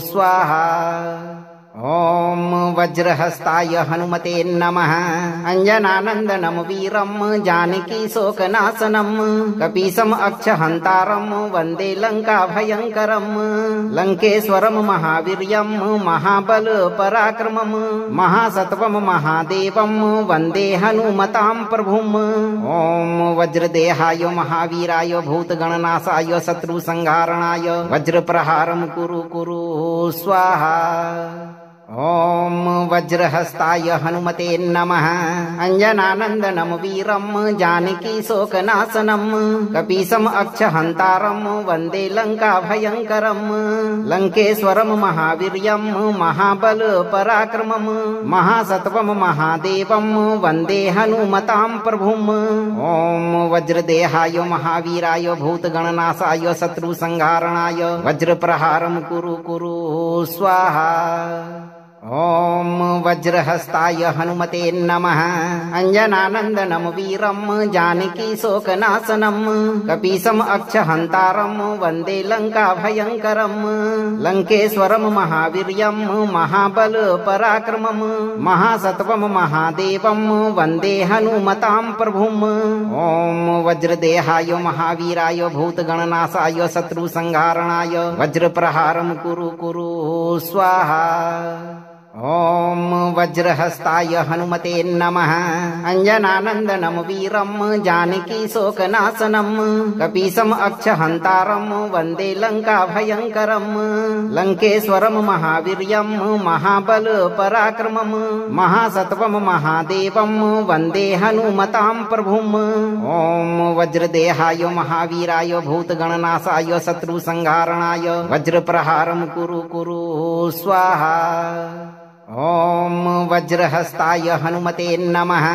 स्वाहा। ॐ वज्रहस्ताय हनुमते नमः। अञ्जनानन्दनं वीरं जानकीशोकनाशनं कपीशम् अक्षहन्तारं वन्दे लङ्काभयङ्करं। लङ्केश्वरं महावीर्यं महाबलपराक्रमं महासत्वं महादेवं वन्दे हनुमतां प्रभुम्। ॐ वज्रदेहाय महावीराय भूतगणनाशाय शत्रुसंहारणाय वज्रप्रहारं कुरु कुरु स्वाहा। ॐ वज्रहस्ताय हनुमते नमः। अञ्जनानन्दनं वीरं जानकीशोकनाशनं कपीशम् अक्षहन्तारं वन्दे लङ्काभयङ्करं। लङ्केश्वरं महावीर्यं महाबलपराक्रमं महासत्वं महादेवं वन्दे हनुमतां प्रभुम्। ॐ वज्रदेहाय महावीराय भूतगणनाशाय शत्रुसंहारणाय वज्रप्रहारं कुरु कुरु स्वाहा। ॐ वज्रहस्ताय हनुमते नमः। अञ्जनानन्दनं वीरं जानकीशोकनाशनं कपीशम् अक्षहन्तारं वन्दे लङ्काभयङ्करं। लङ्केश्वरं महावीर्यं महाबलपराक्रमं महासत्वं महादेवं वन्दे हनुमतां प्रभुम्। ॐ वज्रदेहाय महावीराय भूतगणनाशाय शत्रुसंहारणाय वज्रप्रहारं कुरु कुरु स्वाहा। ॐ वज्रहस्ताय हनुमते नमः। अञ्जनानन्दनं वीरं जानकीशोकनाशनं कपीशम् अक्षहन्तारं वन्दे लङ्काभयङ्करं। लङ्केश्वरं महावीर्यं महाबलपराक्रमं महासत्वं महादेवं वन्दे हनुमतां प्रभुम्। ॐ वज्रदेहाय महावीराय भूतगणनाशाय शत्रुसंहारणाय वज्रप्रहारं कुरु कुरु स्वाहा। ॐ वज्रहस्ताय हनुमते नमः।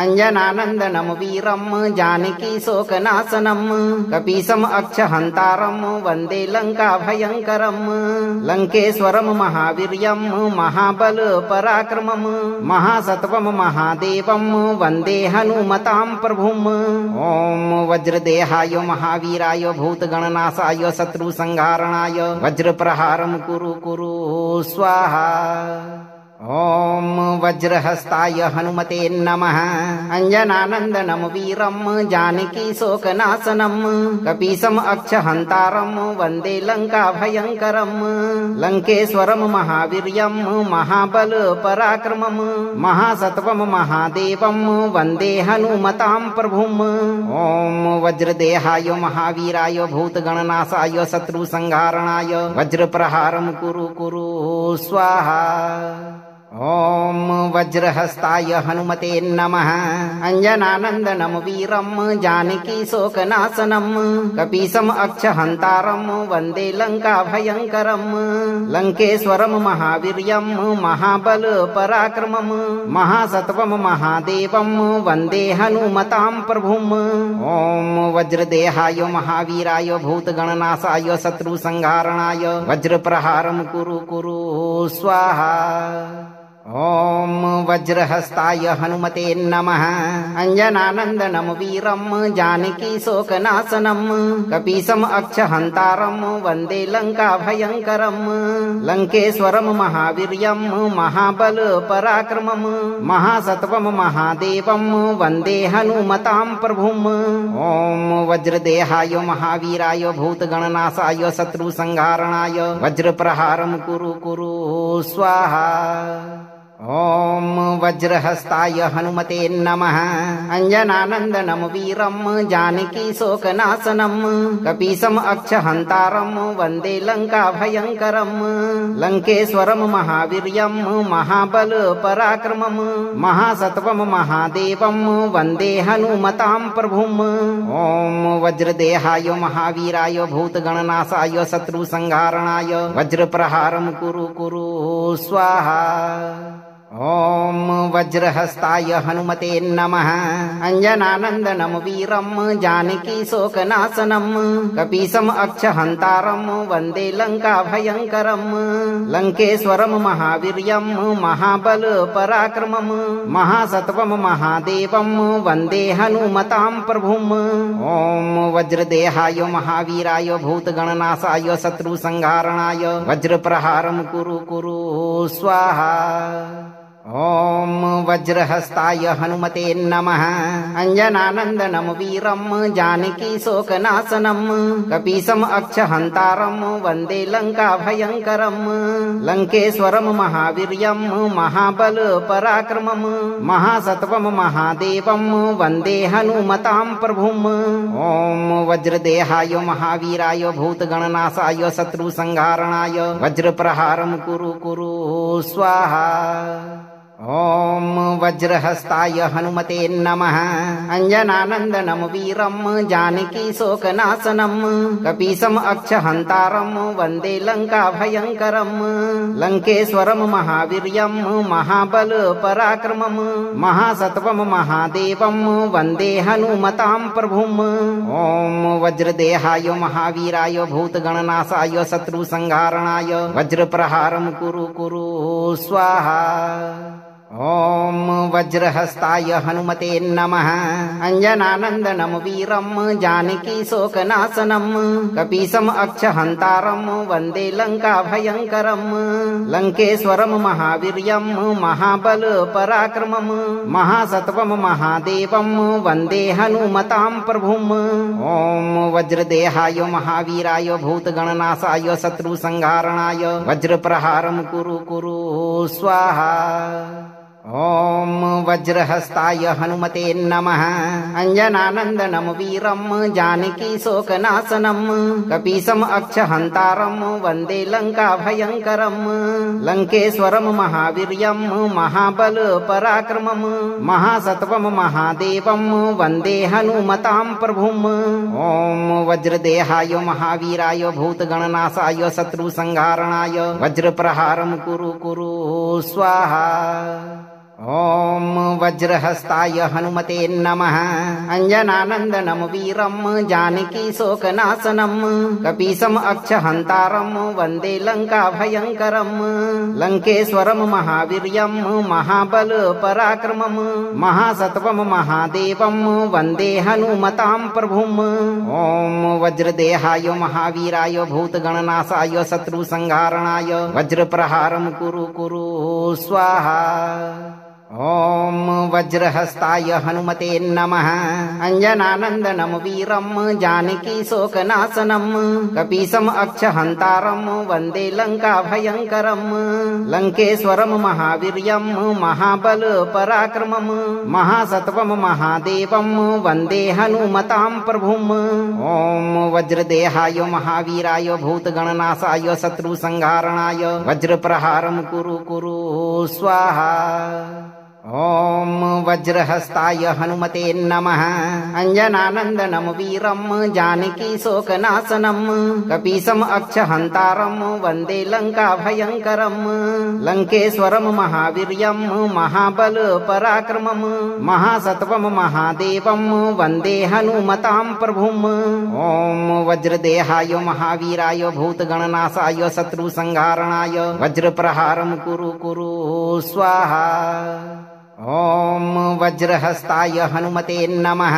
अञ्जनानन्दनं वीरं जानकीशोकनाशनं कपीशम् अक्षहन्तारं वन्दे लङ्काभयङ्करं। लङ्केश्वरं महावीर्यं महाबलपराक्रमं महासत्वं महादेवं वन्दे हनुमतां प्रभुम्। ॐ वज्रदेहाय महावीराय भूतगणनाशाय शत्रुसंहारणाय वज्रप्रहारं कुरु कुरु स्वाहा। ॐ वज्रहस्ताय हनुमते नमः। अञ्जनानन्दनं वीरं जानकीशोकनाशनं कपीशम् अक्षहन्तारं वन्दे लङ्काभयङ्करं। लङ्केश्वरं महावीर्यं महाबलपराक्रमं महासत्वं महादेवं वन्दे हनुमतां प्रभुम्। ॐ वज्रदेहाय महावीराय भूतगणनाशाय शत्रुसंहारणाय वज्रप्रहारं कुरु कुरु स्वाहा। ॐ वज्रहस्ताय हनुमते नमः। अञ्जनानन्दनं वीरं जानकीशोकनाशनं कपीशम् अक्षहन्तारं वन्दे लङ्काभयङ्करं। लङ्केश्वरं महावीर्यं महाबलपराक्रमं महासत्वं महादेवं वन्दे हनुमतां प्रभुम्। ॐ वज्रदेहाय महावीराय भूतगणनाशाय शत्रुसंहारणाय वज्रप्रहारं कुरु कुरु स्वाहा। ॐ वज्रहस्ताय हनुमते नमः। अञ्जनानन्दनं वीरं जानकीशोकनाशनं कपीशम् अक्षहन्तारं वन्दे लङ्काभयङ्करं। लङ्केश्वरं महावीर्यं महाबलपराक्रमं महासत्वं महादेवं वन्दे हनुमतां प्रभुम्। ॐ वज्रदेहाय महावीराय भूतगणनाशाय शत्रुसंहारणाय वज्रप्रहारं कुरु कुरु स्वाहा। ॐ वज्रहस्ताय हनुमते नमः। अञ्जनानन्दनं वीरं जानकीशोकनाशनं कपीशम् अक्षहन्तारं वन्दे लङ्काभयङ्करं। लङ्केश्वरं महावीर्यं महाबलपराक्रमं महासत्वं महादेवं वन्दे हनुमतां प्रभुम्। ॐ वज्रदेहाय महावीराय भूतगणनाशाय शत्रुसंहारणाय वज्रप्रहारं कुरु कुरु स्वाहा। ॐ वज्रहस्ताय हनुमते नमः। अञ्जनानन्दनं वीरं जानकीशोकनाशनं कपीशम् अक्षहन्तारं वन्दे लङ्काभयङ्करं। लङ्केश्वरं महावीर्यं महाबलपराक्रमं महासत्वं महादेवं वन्दे हनुमतां प्रभुम्। ॐ वज्रदेहाय महावीराय भूतगणनाशाय शत्रुसंहारणाय वज्रप्रहारं कुरु कुरु स्वाहा। ॐ वज्रहस्ताय हनुमते नमः। अञ्जनानन्दनं वीरं जानकीशोकनाशनं कपीशम् अक्षहन्तारं वन्दे लङ्काभयङ्करं। लङ्केश्वरं महावीर्यं महाबलपराक्रमं महासत्वं महादेवं वन्दे हनुमतां प्रभुम्। ॐ वज्रदेहाय महावीराय भूतगणनाशाय शत्रुसंहारणाय वज्रप्रहारं कुरु कुरु स्वाहा। ॐ वज्रहस्ताय हनुमते नमः। अञ्जनानन्दनं वीरं जानकीशोकनाशनं कपीशम् अक्षहन्तारं वन्दे लङ्काभयङ्करं। लङ्केश्वरं महावीर्यं महाबलपराक्रमं महासत्वं महादेवं वन्दे हनुमतां प्रभुम्। ॐ वज्रदेहाय महावीराय भूतगणनाशाय शत्रुसंहारणाय वज्रप्रहारं कुरु कुरु स्वाहा। ॐ वज्रहस्ताय हनुमते नमः। अञ्जनानन्दनं वीरं जानकीशोकनाशनं कपीशम् अक्षहन्तारं वन्दे लङ्काभयङ्करं। लङ्केश्वरं महावीर्यं महाबलपराक्रमं महासत्वं महादेवं वन्दे हनुमतां प्रभुम्। ॐ वज्रदेहाय महावीराय भूतगणनाशाय शत्रुसंहारणाय वज्रप्रहारं कुरु कुरु स्वाहा। ॐ वज्रहस्ताय हनुमते नमः। अञ्जनानन्दनं वीरं जानकीशोकनाशनं कपीशम् अक्षहन्तारं वन्दे लङ्काभयङ्करम्। लङ्केश्वरं महावीर्यं महाबलपराक्रमं महासत्वं महादेवं वन्दे हनुमतां प्रभुम्। ॐ वज्रदेहाय महावीराय भूतगणनाशाय शत्रुसंहारणाय वज्रप्रहारं कुरु कुरु स्वाहा। ॐ वज्रहस्ताय हनुमते नमः। अञ्जनानन्दनं वीरं जानकीशोकनाशनं कपीशम् अक्षहन्तारं वन्दे लङ्काभयङ्करम्। लङ्केश्वरं महावीर्यं महाबलपराक्रमं महासत्वं महादेवं वन्दे हनुमतां प्रभुम्। ॐ वज्रदेहाय महावीराय भूतगणनाशाय शत्रुसंहारणाय वज्रप्रहारं कुरु कुरु स्वाहा। ॐ वज्रहस्ताय हनुमते नमः। अञ्जनानन्दनं वीरं जानकीशोकनाशनं कपीशम् अक्षहन्तारं वन्दे लङ्काभयङ्करम्। लङ्केश्वरं महावीर्यं महाबलपराक्रमं महासत्वं महादेवं वन्दे हनुमतां प्रभुम्। ॐ वज्रदेहाय महावीराय भूतगणनाशाय शत्रुसंहारणाय वज्रप्रहारं कुरु कुरु स्वाहा। ॐ वज्रहस्ताय हनुमते नमः। अञ्जनानन्दनं वीरं जानकीशोकनाशनं कपीशम् अक्षहन्तारं वन्दे लङ्काभयङ्करम्। लङ्केश्वरं महावीर्यं महाबलपराक्रमं महासत्वं महादेवं वन्दे हनुमतां प्रभुम्। ॐ वज्रदेहाय महावीराय भूतगणनाशाय शत्रुसंहारणाय वज्रप्रहारं कुरु कुरु स्वाहा। ॐ वज्रहस्ताय हनुमते नमः।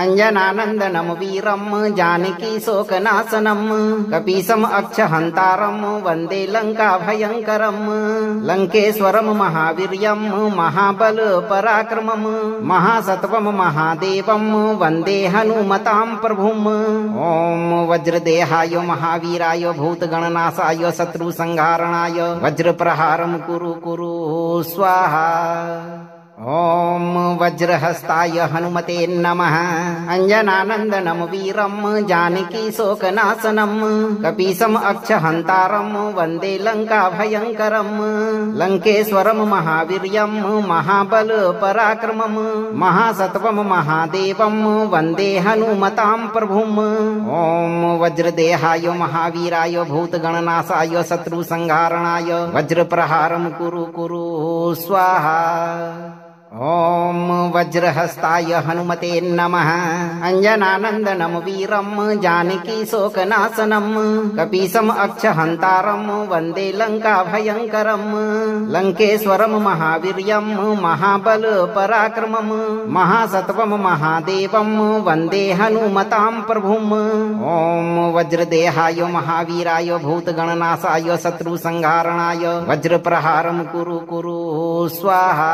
अञ्जनानन्दनं वीरं जानकीशोकनाशनं कपीशम् अक्षहन्तारं वन्दे लङ्काभयङ्करम्। लङ्केश्वरं महावीर्यं महाबलपराक्रमं महासत्वं महादेवं वन्दे हनुमतां प्रभुम्। ॐ वज्रदेहाय महावीराय भूतगणनाशाय शत्रुसंहारणाय वज्रप्रहारं कुरु कुरु स्वाहा। ॐ वज्रहस्ताय हनुमते नमः। अञ्जनानन्दनं वीरं जानकीशोकनाशनं कपीशम् अक्षहन्तारं वन्दे लङ्काभयङ्करम्। लङ्केश्वरं महावीर्यं महाबलपराक्रमं महासत्वं महादेवं वन्दे हनुमतां प्रभुम्। ॐ वज्रदेहाय महावीराय भूतगणनाशाय शत्रुसंहारणाय वज्रप्रहारं कुरु कुरु स्वाहा। ॐ वज्रहस्ताय हनुमते नमः। अञ्जनानन्दनं वीरं जानकीशोकनाशनं कपीशम् अक्षहन्तारं वन्दे लङ्काभयङ्करम्। लङ्केश्वरं महावीर्यं महाबलपराक्रमं महासत्वं महादेवं वन्दे हनुमतां प्रभुम्। ॐ वज्रदेहाय महावीराय भूतगणनाशाय शत्रुसंहारणाय वज्रप्रहारं कुरु कुरु स्वाहा।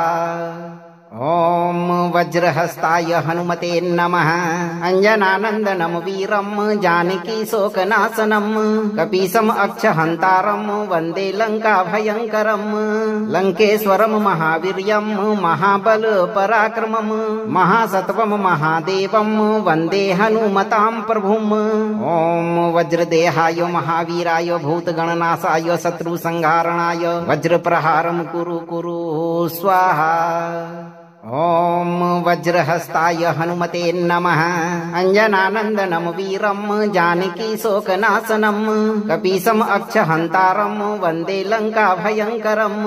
ॐ वज्रहस्ताय हनुमते नमः। अञ्जनानन्दनं वीरं जानकीशोकनाशनं कपीशम् अक्षहन्तारं वन्दे लङ्काभयङ्करम्। लङ्केश्वरं महावीर्यं महाबलपराक्रमं महासत्वं महादेवं वन्दे हनुमतां प्रभुम्। ॐ वज्रदेहाय महावीराय भूतगणनाशाय शत्रुसंहारणाय वज्रप्रहारं कुरु कुरु स्वाहा। ॐ वज्रहस्ताय हनुमते नमः। अञ्जनानन्दनं वीरं जानकीशोकनाशनं कपीशम् अक्षहन्तारं वन्दे लङ्काभयङ्करम्।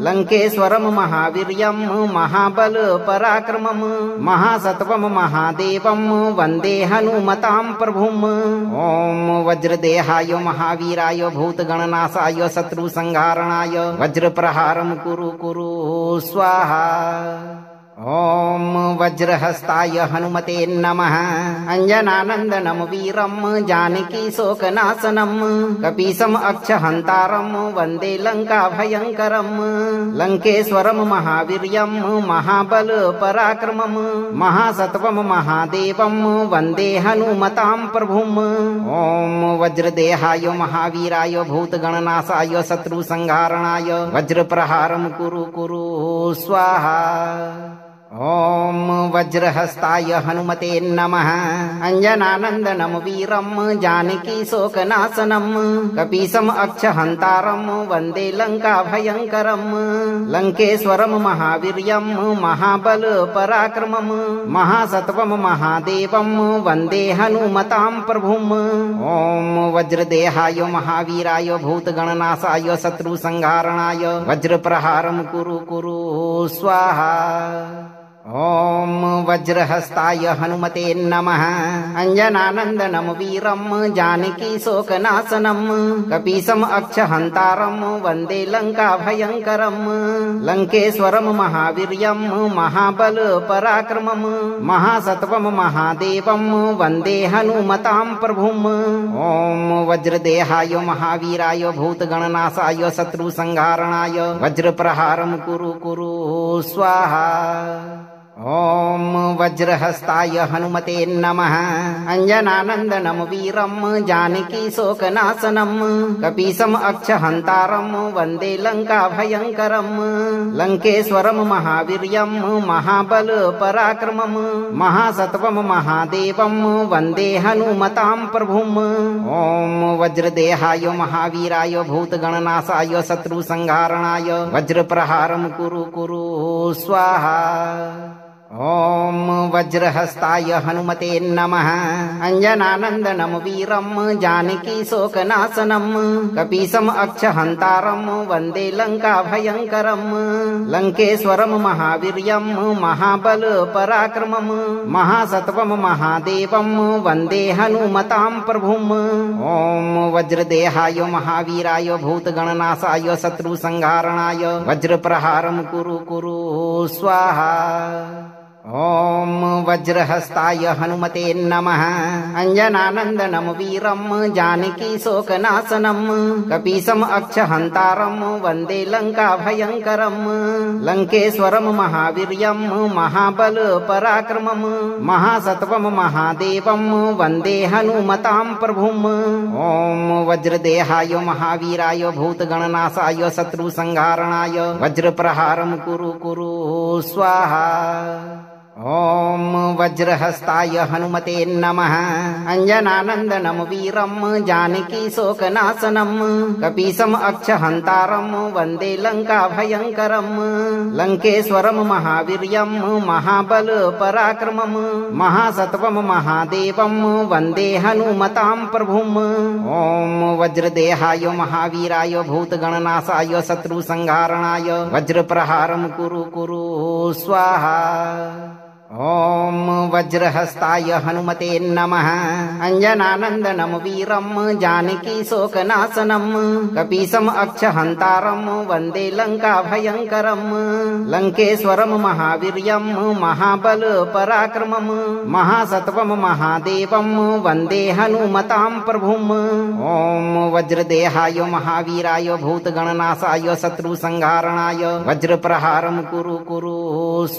लङ्केश्वरं महावीर्यं महाबलपराक्रमं महासत्वं महादेवं वन्दे हनुमतां प्रभुम्। ॐ वज्रदेहाय महावीराय भूतगणनाशाय शत्रुसंहारणाय वज्रप्रहारं कुरु कुरु स्वाहा। ॐ वज्रहस्ताय हनुमते नमः। अञ्जनानन्दनं वीरं जानकीशोकनाशनं कपीशम् अक्षहन्तारं वन्दे लङ्काभयङ्करं। लङ्केश्वरं महावीर्यं महाबलपराक्रमं महासत्वं महादेवं वन्दे हनुमतां प्रभुम्। ॐ वज्रदेहाय महावीराय भूतगणनाशाय शत्रुसंहारणाय वज्रप्रहारं कुरु कुरु स्वाहा। ॐ वज्रहस्ताय हनुमते नमः। अञ्जनानन्दनं वीरं जानकीशोकनाशनं कपीशम् अक्षहन्तारं वन्दे लङ्काभयङ्करं। लङ्केश्वरं महावीर्यं महाबलपराक्रमं महासत्वं महादेवं वन्दे हनुमतां प्रभुम्। ॐ वज्रदेहाय महावीराय भूतगणनाशाय शत्रुसंहारणाय वज्रप्रहारं कुरु कुरु स्वाहा। ॐ वज्रहस्ताय हनुमते नमः। अञ्जनानन्दनं वीरं जानकीशोकनाशनं कपीशम् अक्षहन्तारं वन्दे लङ्काभयङ्करं। लङ्केश्वरं महावीर्यं महाबलपराक्रमं महासत्वं महादेवं वन्दे हनुमतां प्रभुम्। ॐ वज्रदेहाय महावीराय भूतगणनाशाय शत्रुसंहारणाय वज्रप्रहारं कुरु कुरु स्वाहा। ॐ वज्रहस्ताय हनुमते नमः। अञ्जनानन्दनं वीरं जानकीशोकनाशनं कपीशम् अक्षहन्तारं वन्दे लङ्काभयङ्करं। लङ्केश्वरं महावीर्यं महाबलपराक्रमं महासत्वं महादेवं वन्दे हनुमतां प्रभुम्। ॐ वज्रदेहाय महावीराय भूतगणनाशाय शत्रुसंहारणाय वज्रप्रहारं कुरु कुरु स्वाहा। ॐ वज्रहस्ताय हनुमते नमः। अञ्जनानन्दनं वीरं जानकीशोकनाशनं कपीशम् अक्षहन्तारं वन्दे लङ्काभयङ्करं। लङ्केश्वरं महावीर्यं महाबलपराक्रमं महासत्वं महादेवं वन्दे हनुमतां प्रभुम्। ॐ वज्रदेहाय महावीराय भूतगणनाशाय शत्रुसंहारणाय वज्रप्रहारं कुरु कुरु स्वाहा। ॐ वज्रहस्ताय हनुमते नमः। अञ्जनानन्दनं वीरं जानकीशोकनाशनं कपीशम् अक्षहन्तारं वन्दे लङ्काभयङ्करं। लङ्केश्वरं महावीर्यं महाबलपराक्रमं महासत्वं महादेवं वन्दे हनुमतां प्रभुम्। ॐ वज्रदेहाय महावीराय भूतगणनाशाय शत्रुसंहारणाय वज्रप्रहारं कुरु कुरु स्वाहा। ॐ वज्रहस्ताय हनुमते नमः। अञ्जनानन्दनं वीरं जानकीशोकनाशनं कपीशम् अक्षहन्तारं वन्दे लङ्काभयङ्करं। लङ्केश्वरं महावीर्यं महाबलपराक्रमं महासत्वं महादेवं वन्दे हनुमतां प्रभुम्। ॐ वज्रदेहाय महावीराय भूतगणनाशाय शत्रुसंहारणाय वज्रप्रहारं कुरु कुरु स्वाहा। ॐ वज्रहस्ताय हनुमते नमः। अञ्जनानन्दनं वीरं जानकीशोकनाशनं कपीशम् अक्षहन्तारं वन्दे लङ्काभयङ्करं। लङ्केश्वरं महावीर्यं महाबलपराक्रमं महासत्वं महादेवं वन्दे हनुमतां प्रभुम्। ॐ वज्रदेहाय महावीराय भूतगणनाशाय शत्रुसंहारणाय वज्रप्रहारं कुरु कुरु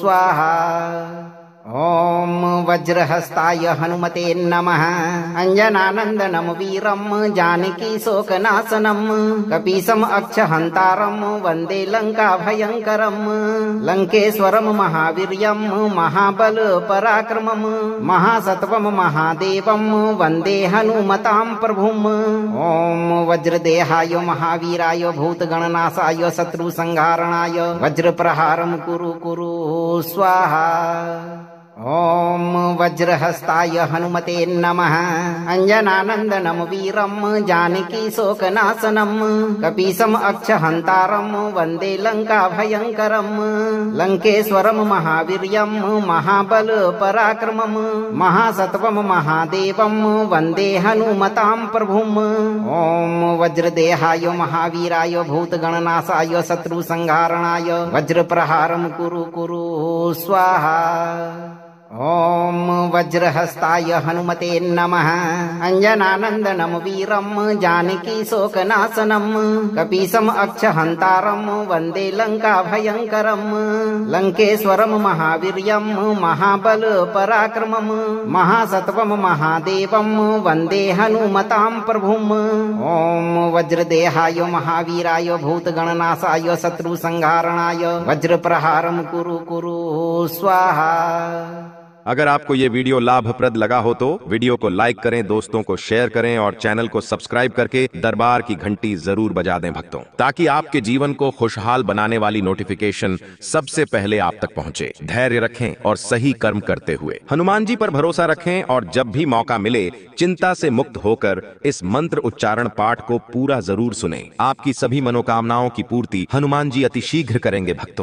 स्वाहा। ॐ वज्रहस्ताय हनुमते नमः। अञ्जनानन्दनं वीरं जानकीशोकनाशनं कपीशम् अक्षहन्तारं वन्दे लङ्काभयङ्करं। लङ्केश्वरं महावीर्यं महाबलपराक्रमं महासत्वं महादेवं वन्दे हनुमतां प्रभुम्। ॐ वज्रदेहाय महावीराय भूतगणनाशाय शत्रुसंहारणाय वज्रप्रहारं कुरु कुरु स्वाहा। ॐ वज्रहस्ताय हनुमते नमः अञ्जनानन्दनं वीरं जानकी शोकनाशनं कपीशम् अक्षहन्तारं वन्दे लङ्काभयङ्करं लङ्केश्वरं महावीर्यं महाबलपराक्रमं महासत्वं महादेवं वन्दे हनुमतां प्रभुम् ॐ वज्रदेहाय महावीराय भूतगणनाशाय शत्रुसंहारणाय वज्रप्रहारं कुरु कुरु स्वाहा। ॐ वज्रहस्ताय हनुमते नमः अञ्जनानन्दनं वीरं जानकी शोकनाशनं कपीशम् अक्षहन्तारं वन्दे लङ्काभयङ्करं लङ्केश्वरं महावीर्यं महाबलपराक्रमं महासत्वं महादेवं वन्दे हनुमतां प्रभुम् ॐ वज्रदेहाय महावीराय भूतगणनाशाय शत्रुसंहारणाय वज्रप्रहारं कुरु कुरु स्वाहा। अगर आपको ये वीडियो लाभप्रद लगा हो तो वीडियो को लाइक करें, दोस्तों को शेयर करें और चैनल को सब्सक्राइब करके दरबार की घंटी जरूर बजा दें भक्तों, ताकि आपके जीवन को खुशहाल बनाने वाली नोटिफिकेशन सबसे पहले आप तक पहुंचे। धैर्य रखें और सही कर्म करते हुए हनुमान जी पर भरोसा रखें और जब भी मौका मिले चिंता से मुक्त होकर इस मंत्र उच्चारण पाठ को पूरा जरूर सुनें। आपकी सभी मनोकामनाओं की पूर्ति हनुमान जी अतिशीघ्र करेंगे भक्तों।